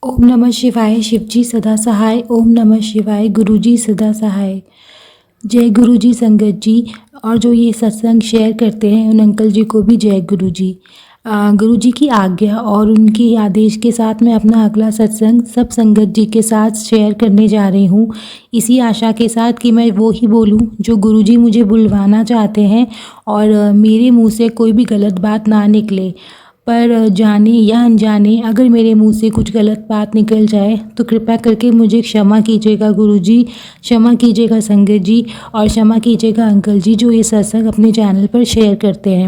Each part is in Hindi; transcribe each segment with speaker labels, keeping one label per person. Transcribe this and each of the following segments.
Speaker 1: ओम नमः शिवाय। शिवजी सदा सहाय। ओम नमः शिवाय। गुरुजी सदा सहाय। जय गुरुजी संगत जी। और जो ये सत्संग शेयर करते हैं उन अंकल जी को भी जय गुरुजी। गुरुजी की आज्ञा और उनके आदेश के साथ मैं अपना अगला सत्संग सब संगत जी के साथ शेयर करने जा रही हूँ, इसी आशा के साथ कि मैं वो ही बोलूँ जो गुरुजी मुझे बुलवाना चाहते हैं और मेरे मुँह से कोई भी गलत बात ना निकले। पर जाने या अनजाने अगर मेरे मुंह से कुछ गलत बात निकल जाए तो कृपया करके मुझे क्षमा कीजिएगा गुरुजी, क्षमा कीजिएगा संगत जी और क्षमा कीजिएगा अंकल जी जो ये सत्संग अपने चैनल पर शेयर करते हैं।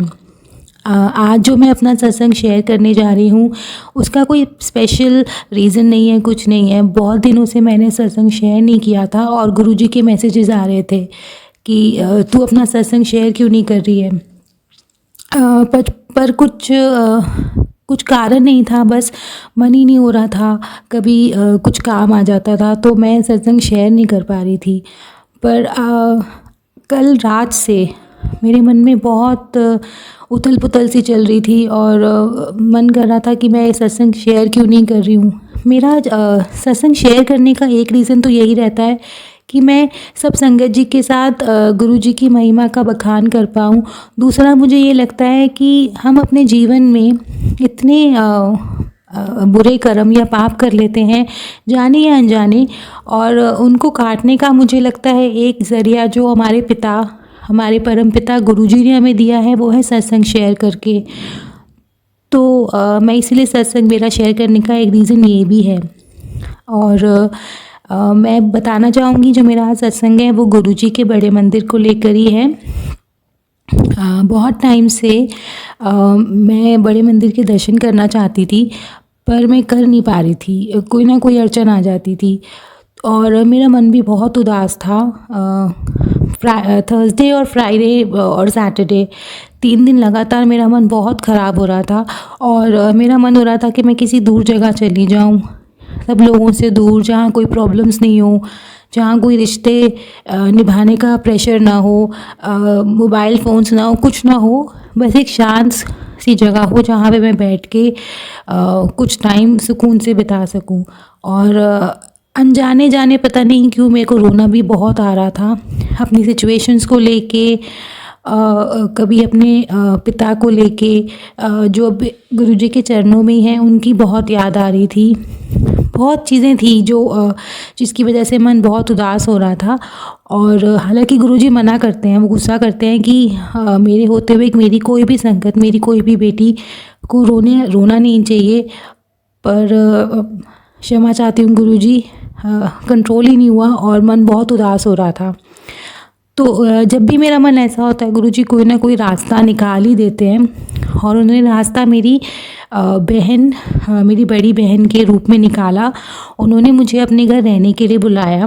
Speaker 1: आज जो मैं अपना सत्संग शेयर करने जा रही हूँ उसका कोई स्पेशल रीज़न नहीं है, कुछ नहीं है। बहुत दिनों से मैंने सत्संग शेयर नहीं किया था और गुरुजी के मैसेजेस आ रहे थे कि तू अपना सत्संग शेयर क्यों नहीं कर रही है। पर कुछ कारण नहीं था, बस मन ही नहीं हो रहा था। कभी कुछ काम आ जाता था तो मैं सत्संग शेयर नहीं कर पा रही थी। पर कल रात से मेरे मन में बहुत उथल पुथल सी चल रही थी और मन कर रहा था कि मैं सत्संग शेयर क्यों नहीं कर रही हूँ। मेरा सत्संग शेयर करने का एक रीज़न तो यही रहता है कि मैं सब संगत जी के साथ गुरु जी की महिमा का बखान कर पाऊँ। दूसरा मुझे ये लगता है कि हम अपने जीवन में इतने बुरे कर्म या पाप कर लेते हैं जाने या अनजाने, और उनको काटने का मुझे लगता है एक ज़रिया जो हमारे परम पिता गुरुजी ने हमें दिया है वो है सत्संग शेयर करके। तो मैं इसलिए सत्संग मेरा शेयर करने का एक रीज़न ये भी है। और मैं बताना चाहूँगी जो मेरा आज सत्संग है वो गुरुजी के बड़े मंदिर को लेकर ही है। बहुत टाइम से मैं बड़े मंदिर के दर्शन करना चाहती थी पर मैं कर नहीं पा रही थी, कोई ना कोई अड़चन आ जाती थी और मेरा मन भी बहुत उदास था। थर्सडे और फ्राइडे और सैटरडे 3 दिन लगातार मेरा मन बहुत ख़राब हो रहा था और मेरा मन हो रहा था कि मैं किसी दूर जगह चली जाऊँ, सब लोगों से दूर, जहाँ कोई प्रॉब्लम्स नहीं हो, जहाँ कोई रिश्ते निभाने का प्रेशर ना हो, मोबाइल फ़ोन्स ना हो, कुछ ना हो, बस एक शांत सी जगह हो जहाँ पे मैं बैठ के कुछ टाइम सुकून से बिता सकूँ। और अनजाने जाने पता नहीं क्यों मेरे को रोना भी बहुत आ रहा था अपनी सिचुएशंस को लेके, कभी अपने पिता को लेके जो अब गुरुजी के चरणों में ही हैं उनकी बहुत याद आ रही थी। बहुत चीज़ें थी जो जिसकी वजह से मन बहुत उदास हो रहा था। और हालांकि गुरुजी मना करते हैं, वो गुस्सा करते हैं कि मेरे होते हुए मेरी कोई भी संगत, मेरी कोई भी बेटी को रोना नहीं चाहिए। पर क्षमा चाहती हूँ गुरुजी, कंट्रोल ही नहीं हुआ और मन बहुत उदास हो रहा था। तो जब भी मेरा मन ऐसा होता है गुरुजी कोई ना कोई रास्ता निकाल ही देते हैं और उन्होंने रास्ता मेरी बड़ी बहन के रूप में निकाला। उन्होंने मुझे अपने घर रहने के लिए बुलाया।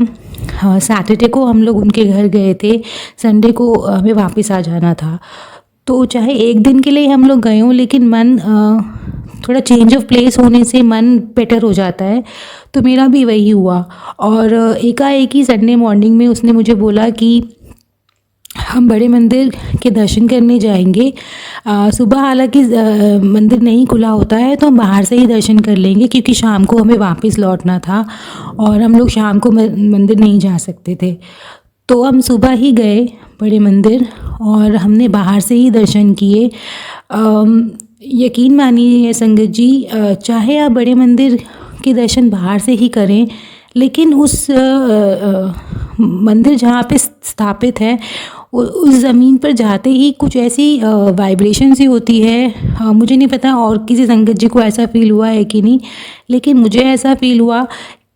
Speaker 1: सैटरडे को हम लोग उनके घर गए थे, संडे को हमें वापस आ जाना था। तो चाहे एक दिन के लिए हम लोग गए हों लेकिन मन थोड़ा चेंज ऑफ प्लेस होने से मन बेटर हो जाता है, तो मेरा भी वही हुआ। और एकाएक ही संडे मॉर्निंग में उसने मुझे बोला कि हम बड़े मंदिर के दर्शन करने जाएंगे। सुबह हालांकि मंदिर नहीं खुला होता है तो हम बाहर से ही दर्शन कर लेंगे क्योंकि शाम को हमें वापस लौटना था और हम लोग शाम को मंदिर नहीं जा सकते थे। तो हम सुबह ही गए बड़े मंदिर और हमने बाहर से ही दर्शन किए। यकीन मानिए संगत जी, चाहे आप बड़े मंदिर के दर्शन बाहर से ही करें लेकिन उस मंदिर जहाँ पे स्थापित है उस ज़मीन पर जाते ही कुछ ऐसी वाइब्रेशन सी होती है। मुझे नहीं पता और किसी संगत जी को ऐसा फील हुआ है कि नहीं, लेकिन मुझे ऐसा फील हुआ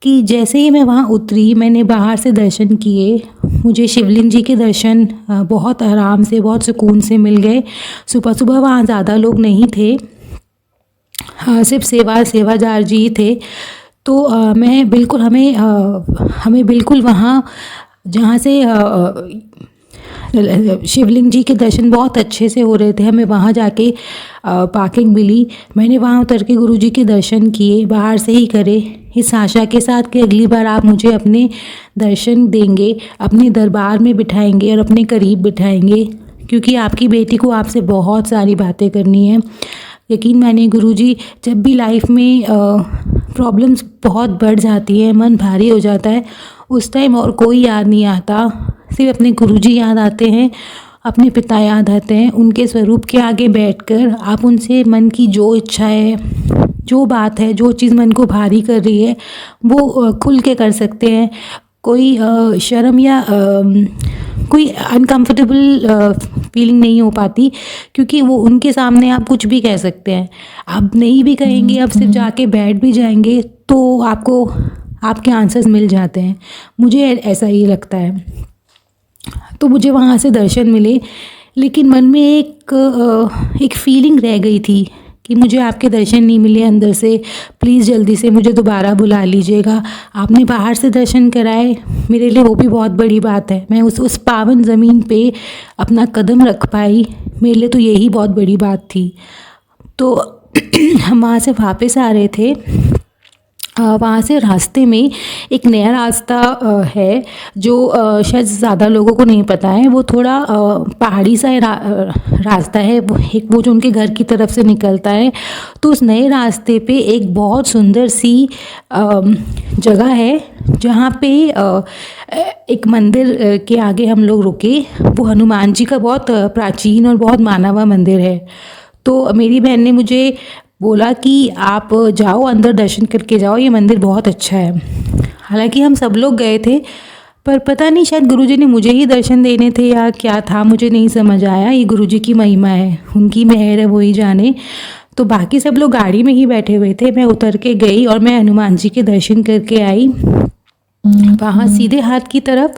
Speaker 1: कि जैसे ही मैं वहाँ उतरी, मैंने बाहर से दर्शन किए, मुझे शिवलिंग जी के दर्शन बहुत आराम से, बहुत सुकून से मिल गए। सुबह सुबह वहाँ ज़्यादा लोग नहीं थे, सिर्फ सेवादार जी ही थे। तो मैं बिल्कुल हमें बिल्कुल वहाँ जहाँ से शिवलिंग जी के दर्शन बहुत अच्छे से हो रहे थे, हमें वहाँ जाके पार्किंग मिली। मैंने वहाँ उतर के गुरुजी के दर्शन किए, बाहर से ही करे, इस आशा के साथ कि अगली बार आप मुझे अपने दर्शन देंगे, अपने दरबार में बिठाएंगे और अपने करीब बिठाएंगे, क्योंकि आपकी बेटी को आपसे बहुत सारी बातें करनी है। यकीन मानिए गुरुजी, जब भी लाइफ में प्रॉब्लम्स बहुत बढ़ जाती है, मन भारी हो जाता है, उस टाइम और कोई याद नहीं आता, सिर्फ अपने गुरुजी याद आते हैं, अपने पिता याद आते हैं। उनके स्वरूप के आगे बैठकर आप उनसे मन की जो इच्छा है, जो बात है, जो चीज़ मन को भारी कर रही है, वो खुल के कर सकते हैं। कोई शर्म या कोई अनकंफर्टेबल फीलिंग नहीं हो पाती, क्योंकि वो उनके सामने आप कुछ भी कह सकते हैं। आप नहीं भी कहेंगे, आप सिर्फ जाके बैठ भी जाएंगे तो आपको आपके आंसर्स मिल जाते हैं। मुझे ऐसा ही लगता है। तो मुझे वहाँ से दर्शन मिले, लेकिन मन में एक फीलिंग रह गई थी कि मुझे आपके दर्शन नहीं मिले अंदर से, प्लीज़ जल्दी से मुझे दोबारा बुला लीजिएगा। आपने बाहर से दर्शन कराए, मेरे लिए वो भी बहुत बड़ी बात है। मैं उस पावन ज़मीन पे अपना कदम रख पाई, मेरे लिए तो यही बहुत बड़ी बात थी। तो हम वहाँ से वापस आ रहे थे, वहाँ से रास्ते में एक नया रास्ता है जो शायद ज़्यादा लोगों को नहीं पता है। वो थोड़ा पहाड़ी सा रास्ता है, वो जो उनके घर की तरफ से निकलता है। तो उस नए रास्ते पे एक बहुत सुंदर सी जगह है, जहाँ पे एक मंदिर के आगे हम लोग रुके। वो हनुमान जी का बहुत प्राचीन और बहुत माना हुआ मंदिर है। तो मेरी बहन ने मुझे बोला कि आप जाओ अंदर, दर्शन करके जाओ, ये मंदिर बहुत अच्छा है। हालांकि हम सब लोग गए थे, पर पता नहीं शायद गुरुजी ने मुझे ही दर्शन देने थे या क्या था, मुझे नहीं समझ आया। ये गुरुजी की महिमा है, उनकी मेहर है, वही जाने। तो बाकी सब लोग गाड़ी में ही बैठे हुए थे, मैं उतर के गई और मैं हनुमान जी के दर्शन करके आई। वहाँ सीधे हाथ की तरफ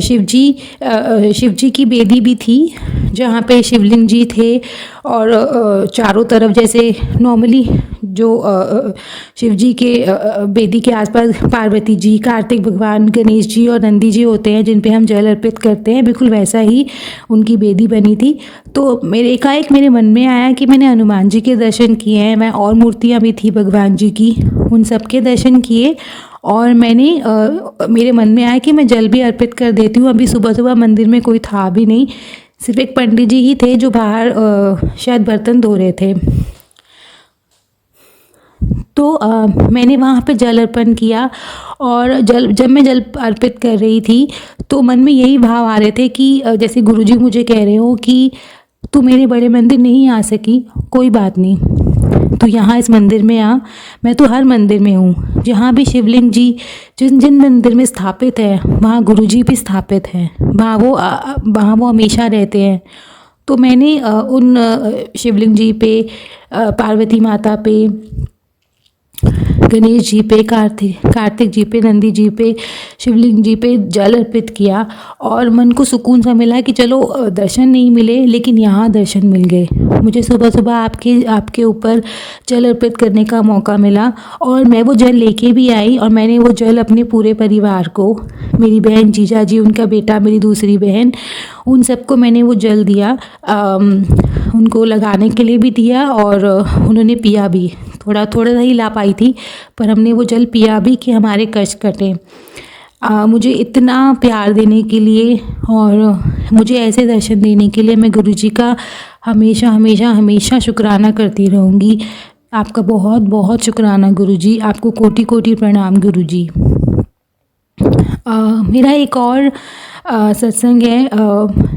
Speaker 1: शिव जी की बेदी भी थी, जहाँ पे शिवलिंग जी थे। और चारों तरफ जैसे नॉर्मली जो शिव जी के बेदी के आसपास पार्वती जी, कार्तिक भगवान, गणेश जी और नंदी जी होते हैं, जिन पे हम जल अर्पित करते हैं, बिल्कुल वैसा ही उनकी बेदी बनी थी। तो एकाएक मेरे मन में आया कि मैंने हनुमान जी के दर्शन किए हैं, मैं और मूर्तियाँ भी थी भगवान जी की, उन सब के दर्शन किए। और मैंने मेरे मन में आया कि मैं जल भी अर्पित कर देती हूँ। अभी सुबह सुबह मंदिर में कोई था भी नहीं, सिर्फ एक पंडित जी ही थे जो बाहर शायद बर्तन धो रहे थे। तो मैंने वहाँ पे जल अर्पण किया, और जब मैं जल अर्पित कर रही थी तो मन में यही भाव आ रहे थे कि जैसे गुरुजी मुझे कह रहे हो कि तू मेरे बड़े मंदिर नहीं आ सकी, कोई बात नहीं, तू यहाँ इस मंदिर में आ, मैं तो हर मंदिर में हूँ। जहाँ भी शिवलिंग जी जिन जिन मंदिर में स्थापित है, वहाँ गुरुजी भी स्थापित हैं, वहाँ वो हमेशा रहते हैं। तो मैंने उन शिवलिंग जी पे, पार्वती माता पे, गणेश जी पे, कार्तिक जी पे, नंदी जी पे, शिवलिंग जी पे जल अर्पित किया। और मन को सुकून सा मिला कि चलो दर्शन नहीं मिले, लेकिन यहाँ दर्शन मिल गए। मुझे सुबह सुबह आपके ऊपर जल अर्पित करने का मौका मिला, और मैं वो जल लेके भी आई। और मैंने वो जल अपने पूरे परिवार को, मेरी बहन, जीजा जी, उनका बेटा, मेरी दूसरी बहन, उन सबको मैंने वो जल दिया। उनको लगाने के लिए भी दिया, और उन्होंने पिया भी। थोड़ा थोड़ा ही ला पाई थी, पर हमने वो जल पिया भी कि हमारे कष्ट कटे। मुझे इतना प्यार देने के लिए और मुझे ऐसे दर्शन देने के लिए मैं गुरुजी का हमेशा हमेशा हमेशा शुक्राना करती रहूँगी। आपका बहुत बहुत शुक्राना गुरुजी, आपको कोटि कोटि प्रणाम गुरुजी। मेरा एक और सत्संग है,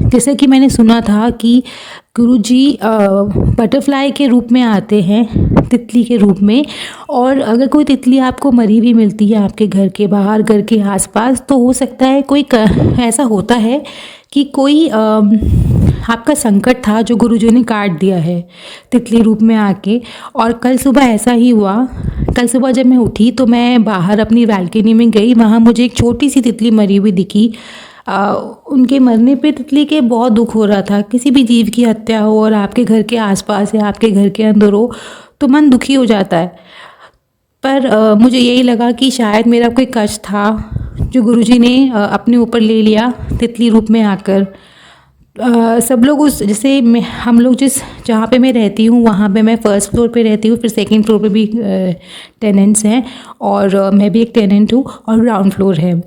Speaker 1: जैसे कि मैंने सुना था कि गुरुजी बटरफ्लाई के रूप में आते हैं, तितली के रूप में। और अगर कोई तितली आपको मरी हुई मिलती है आपके घर के बाहर, घर के आसपास, तो हो सकता है कोई ऐसा होता है कि कोई आपका संकट था जो गुरुजी ने काट दिया है तितली रूप में आके। और कल सुबह ऐसा ही हुआ। कल सुबह जब मैं उठी तो मैं बाहर अपनी बालकनी में गई, वहाँ मुझे एक छोटी सी तितली मरी हुई दिखी। उनके मरने पे तितली के बहुत दुख हो रहा था। किसी भी जीव की हत्या हो और आपके घर के आसपास या आपके घर के अंदर हो तो मन दुखी हो जाता है। पर मुझे यही लगा कि शायद मेरा कोई कष्ट था जो गुरुजी ने अपने ऊपर ले लिया तितली रूप में आकर। सब लोग हम लोग जहाँ पे मैं रहती हूँ वहाँ पे मैं फ़र्स्ट फ्लोर पे रहती हूँ, फिर सेकंड फ्लोर पे भी टेनेंट्स हैं, और मैं भी एक टेनेंट हूँ, और ग्राउंड फ्लोर है।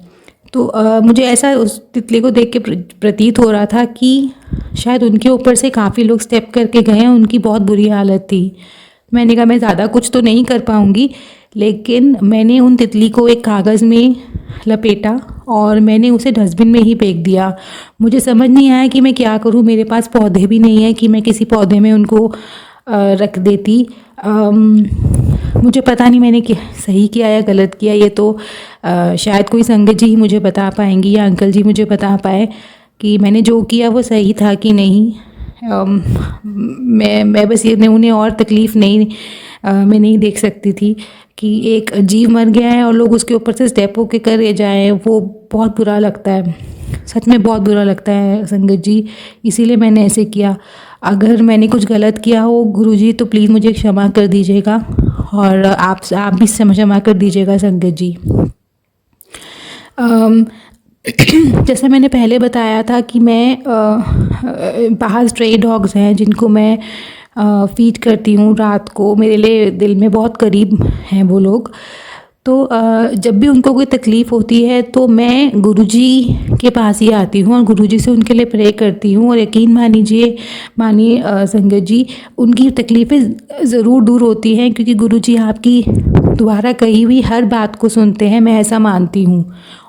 Speaker 1: तो मुझे ऐसा उस तितली को देख के प्रतीत हो रहा था कि शायद उनके ऊपर से काफ़ी लोग स्टेप करके गए हैं, उनकी बहुत बुरी हालत थी। मैंने कहा मैं ज़्यादा कुछ तो नहीं कर पाऊँगी, लेकिन मैंने उन तितली को एक कागज़ में लपेटा और मैंने उसे डस्टबिन में ही फेंक दिया। मुझे समझ नहीं आया कि मैं क्या करूं, मेरे पास पौधे भी नहीं है कि मैं किसी पौधे में उनको रख देती। मुझे पता नहीं मैंने सही किया या गलत किया, ये तो शायद कोई संगत जी ही मुझे बता पाएंगी या अंकल जी मुझे बता पाए कि मैंने जो किया वो सही था कि नहीं। मैं बस ये उन्हें और तकलीफ़ नहीं मैं नहीं देख सकती थी कि एक जीव मर गया है और लोग उसके ऊपर से स्टेप होके करे जाएँ, वो बहुत बुरा लगता है, सच में बहुत बुरा लगता है संगत जी, इसीलिए मैंने ऐसे किया। अगर मैंने कुछ गलत किया हो गुरुजी तो प्लीज़ मुझे क्षमा कर दीजिएगा और आप भी क्षमा कर दीजिएगा संगत जी। जैसा मैंने पहले बताया था कि मैं बाहर स्ट्रे डॉग्स हैं जिनको मैं फ़ीड करती हूँ रात को, मेरे लिए दिल में बहुत करीब हैं वो लोग। तो जब भी उनको कोई तकलीफ़ होती है तो मैं गुरुजी के पास ही आती हूँ और गुरुजी से उनके लिए प्रे करती हूँ, और यकीन मानिए संगत जी, उनकी तकलीफ़ें ज़रूर दूर होती हैं क्योंकि गुरुजी आपकी द्वारा कही हुई हर बात को सुनते हैं, मैं ऐसा मानती हूँ।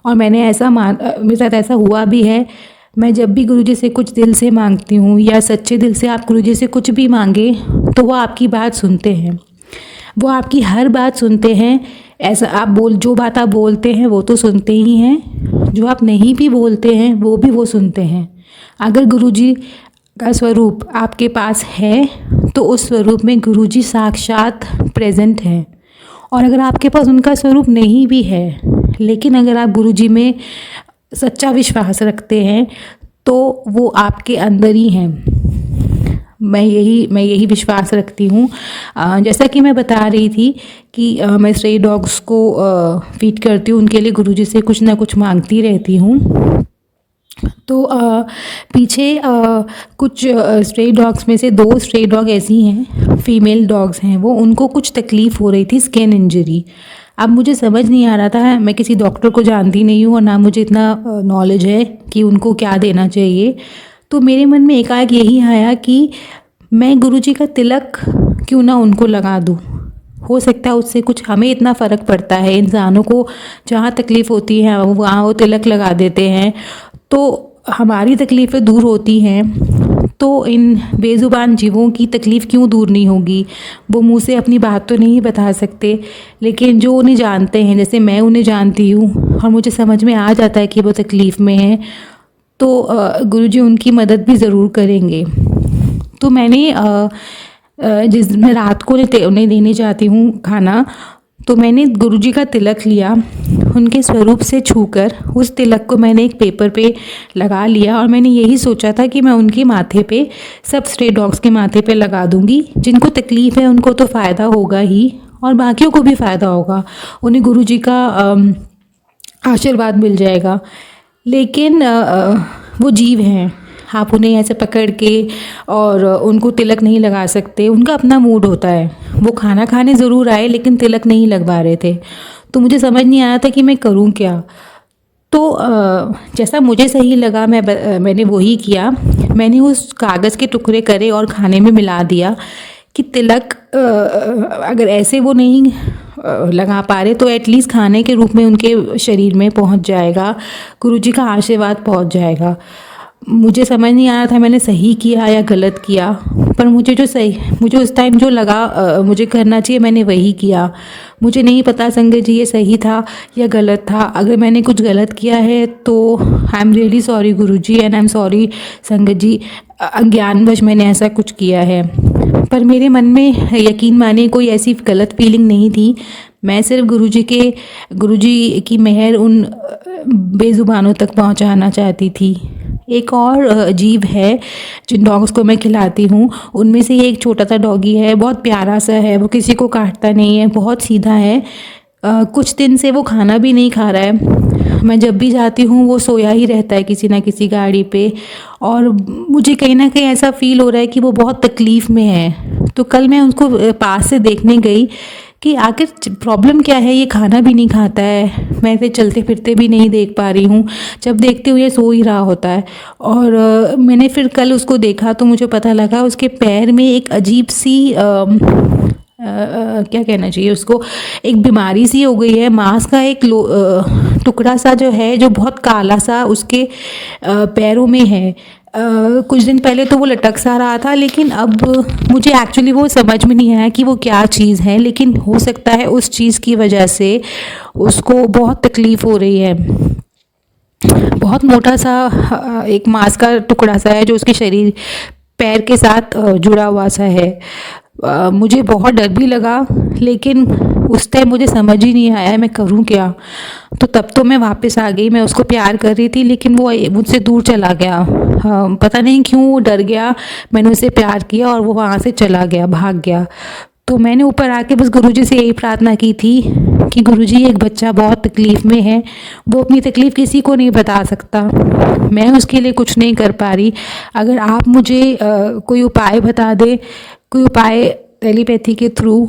Speaker 1: और मैंने मेरे साथ ऐसा हुआ भी है। मैं जब भी गुरुजी से कुछ दिल से मांगती हूँ या सच्चे दिल से आप गुरुजी से कुछ भी मांगे तो वो आपकी बात सुनते हैं, वो आपकी हर बात सुनते हैं। ऐसा आप जो बात आप बोलते हैं वो तो सुनते ही हैं, जो आप नहीं भी बोलते हैं वो सुनते हैं। अगर गुरुजी का स्वरूप आपके पास है तो उस स्वरूप में गुरुजी साक्षात प्रेजेंट हैं, और अगर आपके पास उनका स्वरूप नहीं भी है लेकिन अगर आप गुरुजी में सच्चा विश्वास रखते हैं तो वो आपके अंदर ही हैं। मैं यही विश्वास रखती हूँ। जैसा कि मैं बता रही थी कि मैं स्ट्रे डॉग्स को फ़ीड करती हूँ, उनके लिए गुरुजी से कुछ ना कुछ मांगती रहती हूँ। तो पीछे कुछ स्ट्रे डॉग्स में से 2 स्ट्रे डॉग ऐसी हैं, फीमेल डॉग्स हैं वो, उनको कुछ तकलीफ़ हो रही थी, स्किन इंजरी। अब मुझे समझ नहीं आ रहा था, मैं किसी डॉक्टर को जानती नहीं हूँ और ना मुझे इतना नॉलेज है कि उनको क्या देना चाहिए। तो मेरे मन में एकाएक यही आया कि मैं गुरुजी का तिलक क्यों ना उनको लगा दूँ, हो सकता है उससे कुछ हमें इतना फ़र्क पड़ता है, इंसानों को जहाँ तकलीफ़ होती है वहाँ वो तिलक लगा देते हैं तो हमारी तकलीफ़ें दूर होती हैं। तो इन बेज़ुबान जीवों की तकलीफ़ क्यों दूर नहीं होगी? वो मुँह से अपनी बात तो नहीं बता सकते, लेकिन जो उन्हें जानते हैं, जैसे मैं उन्हें जानती हूँ और मुझे समझ में आ जाता है कि वो तकलीफ़ में हैं, तो गुरुजी उनकी मदद भी ज़रूर करेंगे। तो मैंने जिस मैं रात को उन्हें देने जाती हूँ खाना, तो मैंने गुरुजी का तिलक लिया, उनके स्वरूप से छूकर उस तिलक को मैंने एक पेपर पे लगा लिया और मैंने यही सोचा था कि मैं उनके माथे पे, सब स्ट्रे डॉग्स के माथे पे लगा दूँगी। जिनको तकलीफ़ है उनको तो फ़ायदा होगा ही और बाकियों को भी फ़ायदा होगा, उन्हें गुरुजी का आशीर्वाद मिल जाएगा। लेकिन वो जीव हैं, आप उन्हें ऐसे पकड़ के और उनको तिलक नहीं लगा सकते, उनका अपना मूड होता है। वो खाना खाने ज़रूर आए लेकिन तिलक नहीं लगवा रहे थे, तो मुझे समझ नहीं आया था कि मैं करूं क्या। तो जैसा मुझे सही लगा मैंने वही किया। मैंने उस कागज़ के टुकड़े करे और खाने में मिला दिया कि तिलक अगर ऐसे वो नहीं लगा पा रहे तो एटलीस्ट खाने के रूप में उनके शरीर में पहुंच जाएगा, गुरुजी का आशीर्वाद पहुंच जाएगा। मुझे समझ नहीं आ रहा था मैंने सही किया या गलत किया, पर मुझे उस टाइम जो लगा मुझे करना चाहिए मैंने वही किया। मुझे नहीं पता संगत जी ये सही था या गलत था। अगर मैंने कुछ गलत किया है तो I am really sorry Guruji and I am sorry संगत जी, अज्ञानवश मैंने ऐसा कुछ किया है। पर मेरे मन में यकीन मानिए कोई ऐसी गलत फीलिंग नहीं थी। मैं सिर्फ गुरुजी की मेहर उन बेज़ुबानों तक पहुंचाना चाहती थी। एक और जीव है जिन डॉग्स को मैं खिलाती हूँ, उनमें से ये एक छोटा सा डॉगी है, बहुत प्यारा सा है, वो किसी को काटता नहीं है, बहुत सीधा है। कुछ दिन से वो खाना भी नहीं खा रहा है। मैं जब भी जाती हूँ वो सोया ही रहता है किसी ना किसी गाड़ी पे, और मुझे कहीं ना कहीं ऐसा फील हो रहा है कि वो बहुत तकलीफ़ में है। तो कल मैं उसको पास से देखने गई कि आखिर प्रॉब्लम क्या है, ये खाना भी नहीं खाता है, मैं इसे चलते फिरते भी नहीं देख पा रही हूँ, जब देखती हूँ ये सो ही रहा होता है। और मैंने फिर कल उसको देखा तो मुझे पता लगा उसके पैर में एक अजीब सी क्या कहना चाहिए उसको, एक बीमारी सी हो गई है। मांस का एक टुकड़ा सा जो है, जो बहुत काला सा उसके पैरों में है। कुछ दिन पहले तो वो लटक सा रहा था, लेकिन अब मुझे एक्चुअली वो समझ में नहीं आया कि वो क्या चीज़ है, लेकिन हो सकता है उस चीज़ की वजह से उसको बहुत तकलीफ़ हो रही है। बहुत मोटा सा एक मांस का टुकड़ा सा है जो उसके शरीर पैर के साथ जुड़ा हुआ सा है। मुझे बहुत डर भी लगा, लेकिन उस टाइम मुझे समझ ही नहीं आया मैं करूं क्या। तो तब तो मैं वापस आ गई, मैं उसको प्यार कर रही थी, लेकिन वो मुझसे दूर चला गया। पता नहीं क्यों वो डर गया, मैंने उसे प्यार किया और वो वहाँ से चला गया, भाग गया। तो मैंने ऊपर आके बस गुरुजी से यही प्रार्थना की थी कि गुरुजी, एक बच्चा बहुत तकलीफ़ में है, वो अपनी तकलीफ़ किसी को नहीं बता सकता, मैं उसके लिए कुछ नहीं कर पा रही। अगर आप मुझे कोई उपाय बता दें, कोई उपाय टेलीपैथी के थ्रू,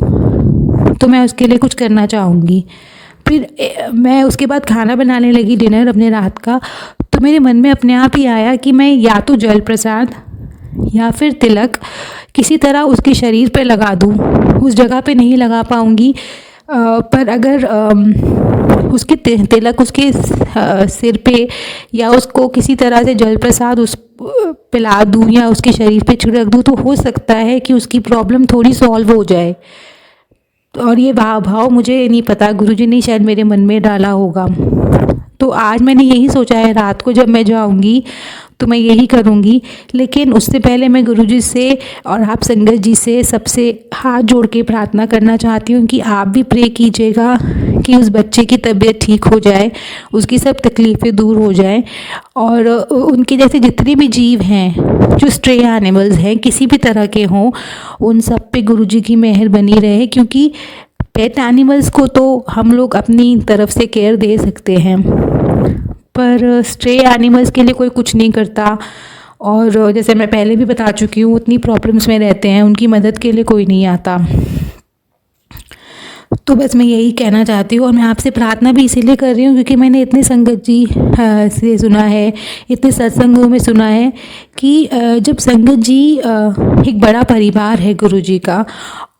Speaker 1: तो मैं उसके लिए कुछ करना चाहूँगी। फिर मैं उसके बाद खाना बनाने लगी, डिनर अपने रात का। तो मेरे मन में अपने आप ही आया कि मैं या तो जल प्रसाद या फिर तिलक किसी तरह उसके शरीर पे लगा दूँ। उस जगह पे नहीं लगा पाऊँगी, पर अगर उसके तिलक उसके सिर पे या उसको किसी तरह से जल प्रसाद उस पिला दूँ या उसके शरीर पे छिड़क दूँ, तो हो सकता है कि उसकी प्रॉब्लम थोड़ी सॉल्व हो जाए। और ये भाव मुझे नहीं पता, गुरुजी ने शायद मेरे मन में डाला होगा। तो आज मैंने यही सोचा है, रात को जब मैं जाऊंगी तो मैं यही करूंगी। लेकिन उससे पहले मैं गुरुजी से और आप संगत जी से सबसे हाथ जोड़ के प्रार्थना करना चाहती हूँ कि आप भी प्रे कीजिएगा कि उस बच्चे की तबीयत ठीक हो जाए, उसकी सब तकलीफ़ें दूर हो जाए, और उनके जैसे जितने भी जीव हैं, जो स्ट्रे एनिमल्स हैं, किसी भी तरह के हों, उन सब पे गुरुजी की मेहर बनी रहे। क्योंकि पेट एनिमल्स को तो हम लोग अपनी तरफ से केयर दे सकते हैं, पर स्ट्रे एनिमल्स के लिए कोई कुछ नहीं करता। और जैसे मैं पहले भी बता चुकी हूँ, उतनी प्रॉब्लम्स में रहते हैं, उनकी मदद के लिए कोई नहीं आता। तो बस मैं यही कहना चाहती हूँ, और मैं आपसे प्रार्थना भी इसीलिए कर रही हूँ क्योंकि मैंने इतने संगत जी से सुना है, इतने सत्संगों में सुना है कि जब संगत जी एक बड़ा परिवार है गुरुजी का,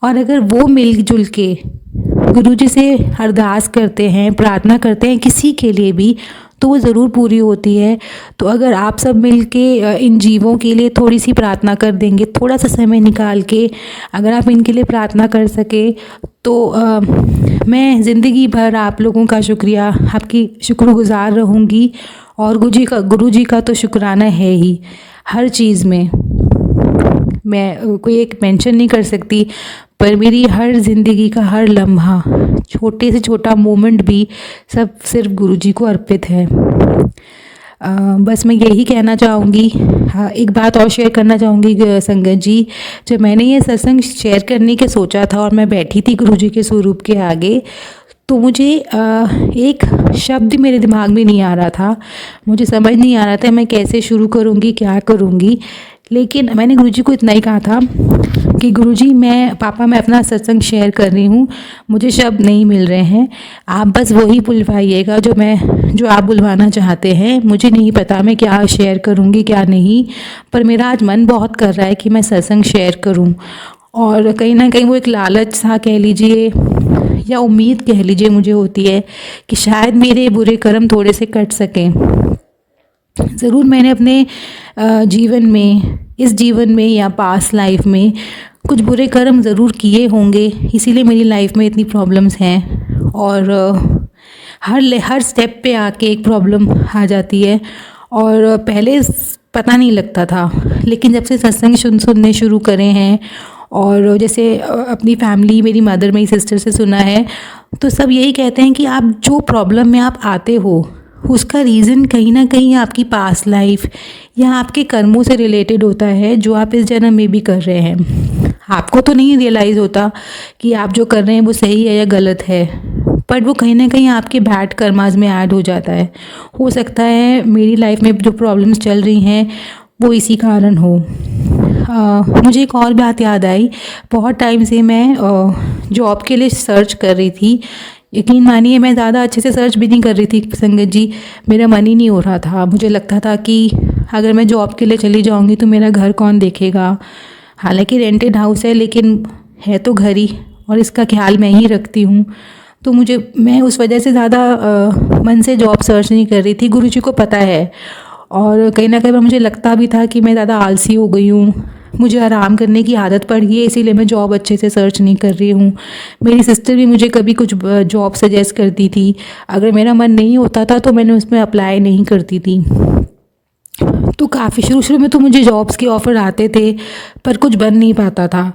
Speaker 1: और अगर वो मिलजुल के गुरुजी से अरदास करते हैं, प्रार्थना करते हैं किसी के लिए भी, तो वो ज़रूर पूरी होती है। तो अगर आप सब मिल के इन जीवों के लिए थोड़ी सी प्रार्थना कर देंगे, थोड़ा सा समय निकाल के अगर आप इनके लिए प्रार्थना कर सके, तो मैं ज़िंदगी भर आप लोगों का शुक्रिया, आपकी शुक्रगुज़ार रहूँगी। और गुरुजी का तो शुक्राना है ही हर चीज़ में। मैं कोई एक मेंशन नहीं कर सकती, पर मेरी हर ज़िंदगी का हर लम्हा, छोटे से छोटा मोमेंट भी सब सिर्फ गुरुजी को अर्पित है। बस मैं यही कहना चाहूँगी। हाँ, एक बात और शेयर करना चाहूँगी संगत जी, जब मैंने ये सत्संग शेयर करने के सोचा था और मैं बैठी थी गुरुजी के स्वरूप के आगे, तो मुझे एक शब्द मेरे दिमाग में नहीं आ रहा था, मुझे समझ नहीं आ रहा था मैं कैसे शुरू करूँगी, क्या करूँगी। लेकिन मैंने गुरुजी को इतना ही कहा था कि गुरुजी, मैं अपना सत्संग शेयर कर रही हूँ, मुझे शब्द नहीं मिल रहे हैं, आप बस वही बुलवाइएगा जो आप बुलवाना चाहते हैं। मुझे नहीं पता मैं क्या शेयर करूँगी क्या नहीं, पर मेरा आज मन बहुत कर रहा है कि मैं सत्संग शेयर करूँ। और कहीं ना कहीं वो एक लालच सा कह लीजिए या उम्मीद कह लीजिए मुझे होती है कि शायद मेरे बुरे कर्म थोड़े से कट सकें। ज़रूर मैंने अपने जीवन में, इस जीवन में या पास्ट लाइफ में कुछ बुरे कर्म ज़रूर किए होंगे, इसीलिए मेरी लाइफ में इतनी प्रॉब्लम्स हैं। और हर स्टेप पे आके एक प्रॉब्लम आ जाती है, और पहले पता नहीं लगता था, लेकिन जब से सत्संग सुनने शुरू करे हैं, और जैसे अपनी फैमिली, मेरी मदर, मेरी सिस्टर से सुना है, तो सब यही कहते हैं कि आप जो प्रॉब्लम में आप आते हो, उसका रीज़न कहीं ना कहीं आपकी पास्ट लाइफ या आपके कर्मों से रिलेटेड होता है, जो आप इस जन्म में भी कर रहे हैं। आपको तो नहीं रियलाइज़ होता कि आप जो कर रहे हैं वो सही है या गलत है, पर वो कहीं ना कहीं आपके बैड कर्मास में ऐड हो जाता है। हो सकता है मेरी लाइफ में जो प्रॉब्लम्स चल रही हैं वो इसी कारण हो। मुझे एक और बात याद आई, बहुत टाइम से मैं जॉब के लिए सर्च कर रही थी। यकीन मानिए, मैं ज़्यादा अच्छे से सर्च भी नहीं कर रही थी संगत जी, मेरा मन ही नहीं हो रहा था। मुझे लगता था कि अगर मैं जॉब के लिए चली जाऊंगी तो मेरा घर कौन देखेगा। हालांकि रेंटेड हाउस है, लेकिन है तो घर ही, और इसका ख्याल मैं ही रखती हूँ। तो मैं उस वजह से ज़्यादा मन से जॉब सर्च नहीं कर रही थी, गुरुजी को पता है। और कहीं न कहीं मुझे लगता भी था कि मैं ज़्यादा आलसी हो गई हूँ, मुझे आराम करने की आदत पड़ गई है, इसीलिए मैं जॉब अच्छे से सर्च नहीं कर रही हूँ। मेरी सिस्टर भी मुझे कभी कुछ जॉब सजेस्ट करती थी, अगर मेरा मन नहीं होता था तो मैंने उसमें अप्लाई नहीं करती थी। तो काफ़ी शुरू-शुरू में तो मुझे जॉब्स के ऑफ़र आते थे, पर कुछ बन नहीं पाता था।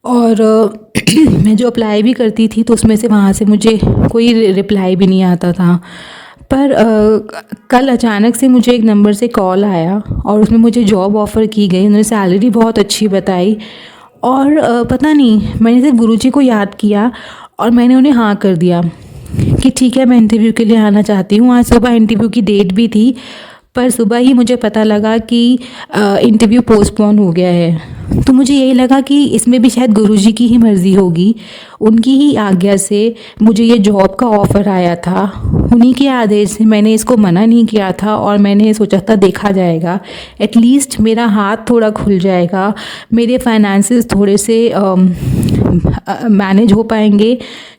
Speaker 1: और मैं जो अप्लाई भी करती थी तो उसमें से वहाँ से मुझे कोई रिप्लाई भी नहीं आता था। पर कल अचानक से मुझे एक नंबर से कॉल आया और उसमें मुझे जॉब ऑफ़र की गई। उन्होंने सैलरी बहुत अच्छी बताई और पता नहीं मैंने सिर्फ गुरुजी को याद किया और मैंने उन्हें हाँ कर दिया कि ठीक है, मैं इंटरव्यू के लिए आना चाहती हूँ। आज सुबह इंटरव्यू की डेट भी थी, पर सुबह ही मुझे पता लगा कि इंटरव्यू पोस्टपोन हो गया है। तो मुझे यही लगा कि इसमें भी शायद गुरुजी की ही मर्ज़ी होगी, उनकी ही आज्ञा से मुझे ये जॉब का ऑफ़र आया था। उन्हीं के आदेश से मैंने इसको मना नहीं किया था और मैंने सोचा था देखा जाएगा, एटलीस्ट मेरा हाथ थोड़ा खुल जाएगा, मेरे फाइनेंसेस थोड़े से मैनेज हो पाएंगे,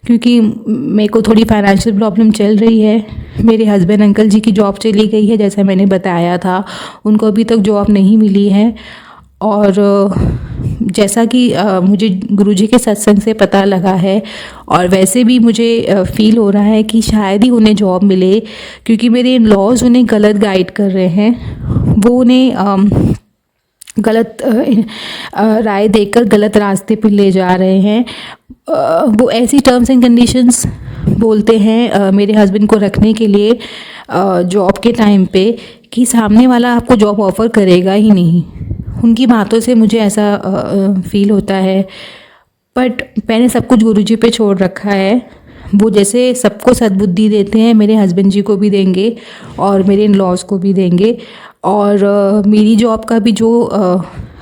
Speaker 1: क्योंकि मेरे को थोड़ी फाइनेंशियल प्रॉब्लम चल रही है। मेरे हस्बैंड अंकल जी की जॉब चली गई है, जैसा मैंने बताया था, उनको अभी तक जॉब नहीं मिली है। और जैसा कि मुझे गुरुजी के सत्संग से पता लगा है और वैसे भी मुझे फ़ील हो रहा है कि शायद ही उन्हें जॉब मिले, क्योंकि मेरे इन लॉज उन्हें गलत गाइड कर रहे हैं। वो उन्हें गलत राय देकर गलत रास्ते पर ले जा रहे हैं। वो ऐसी टर्म्स एंड कंडीशंस बोलते हैं मेरे हस्बैंड को रखने के लिए जॉब के टाइम पे, कि सामने वाला आपको जॉब ऑफ़र करेगा ही नहीं। उनकी बातों से मुझे ऐसा फ़ील होता है। बट मैंने सब कुछ गुरुजी पे छोड़ रखा है। वो जैसे सबको सद्बुद्धि देते हैं, मेरे हस्बैंड जी को भी देंगे और मेरे इन लॉज को भी देंगे। और मेरी जॉब का भी जो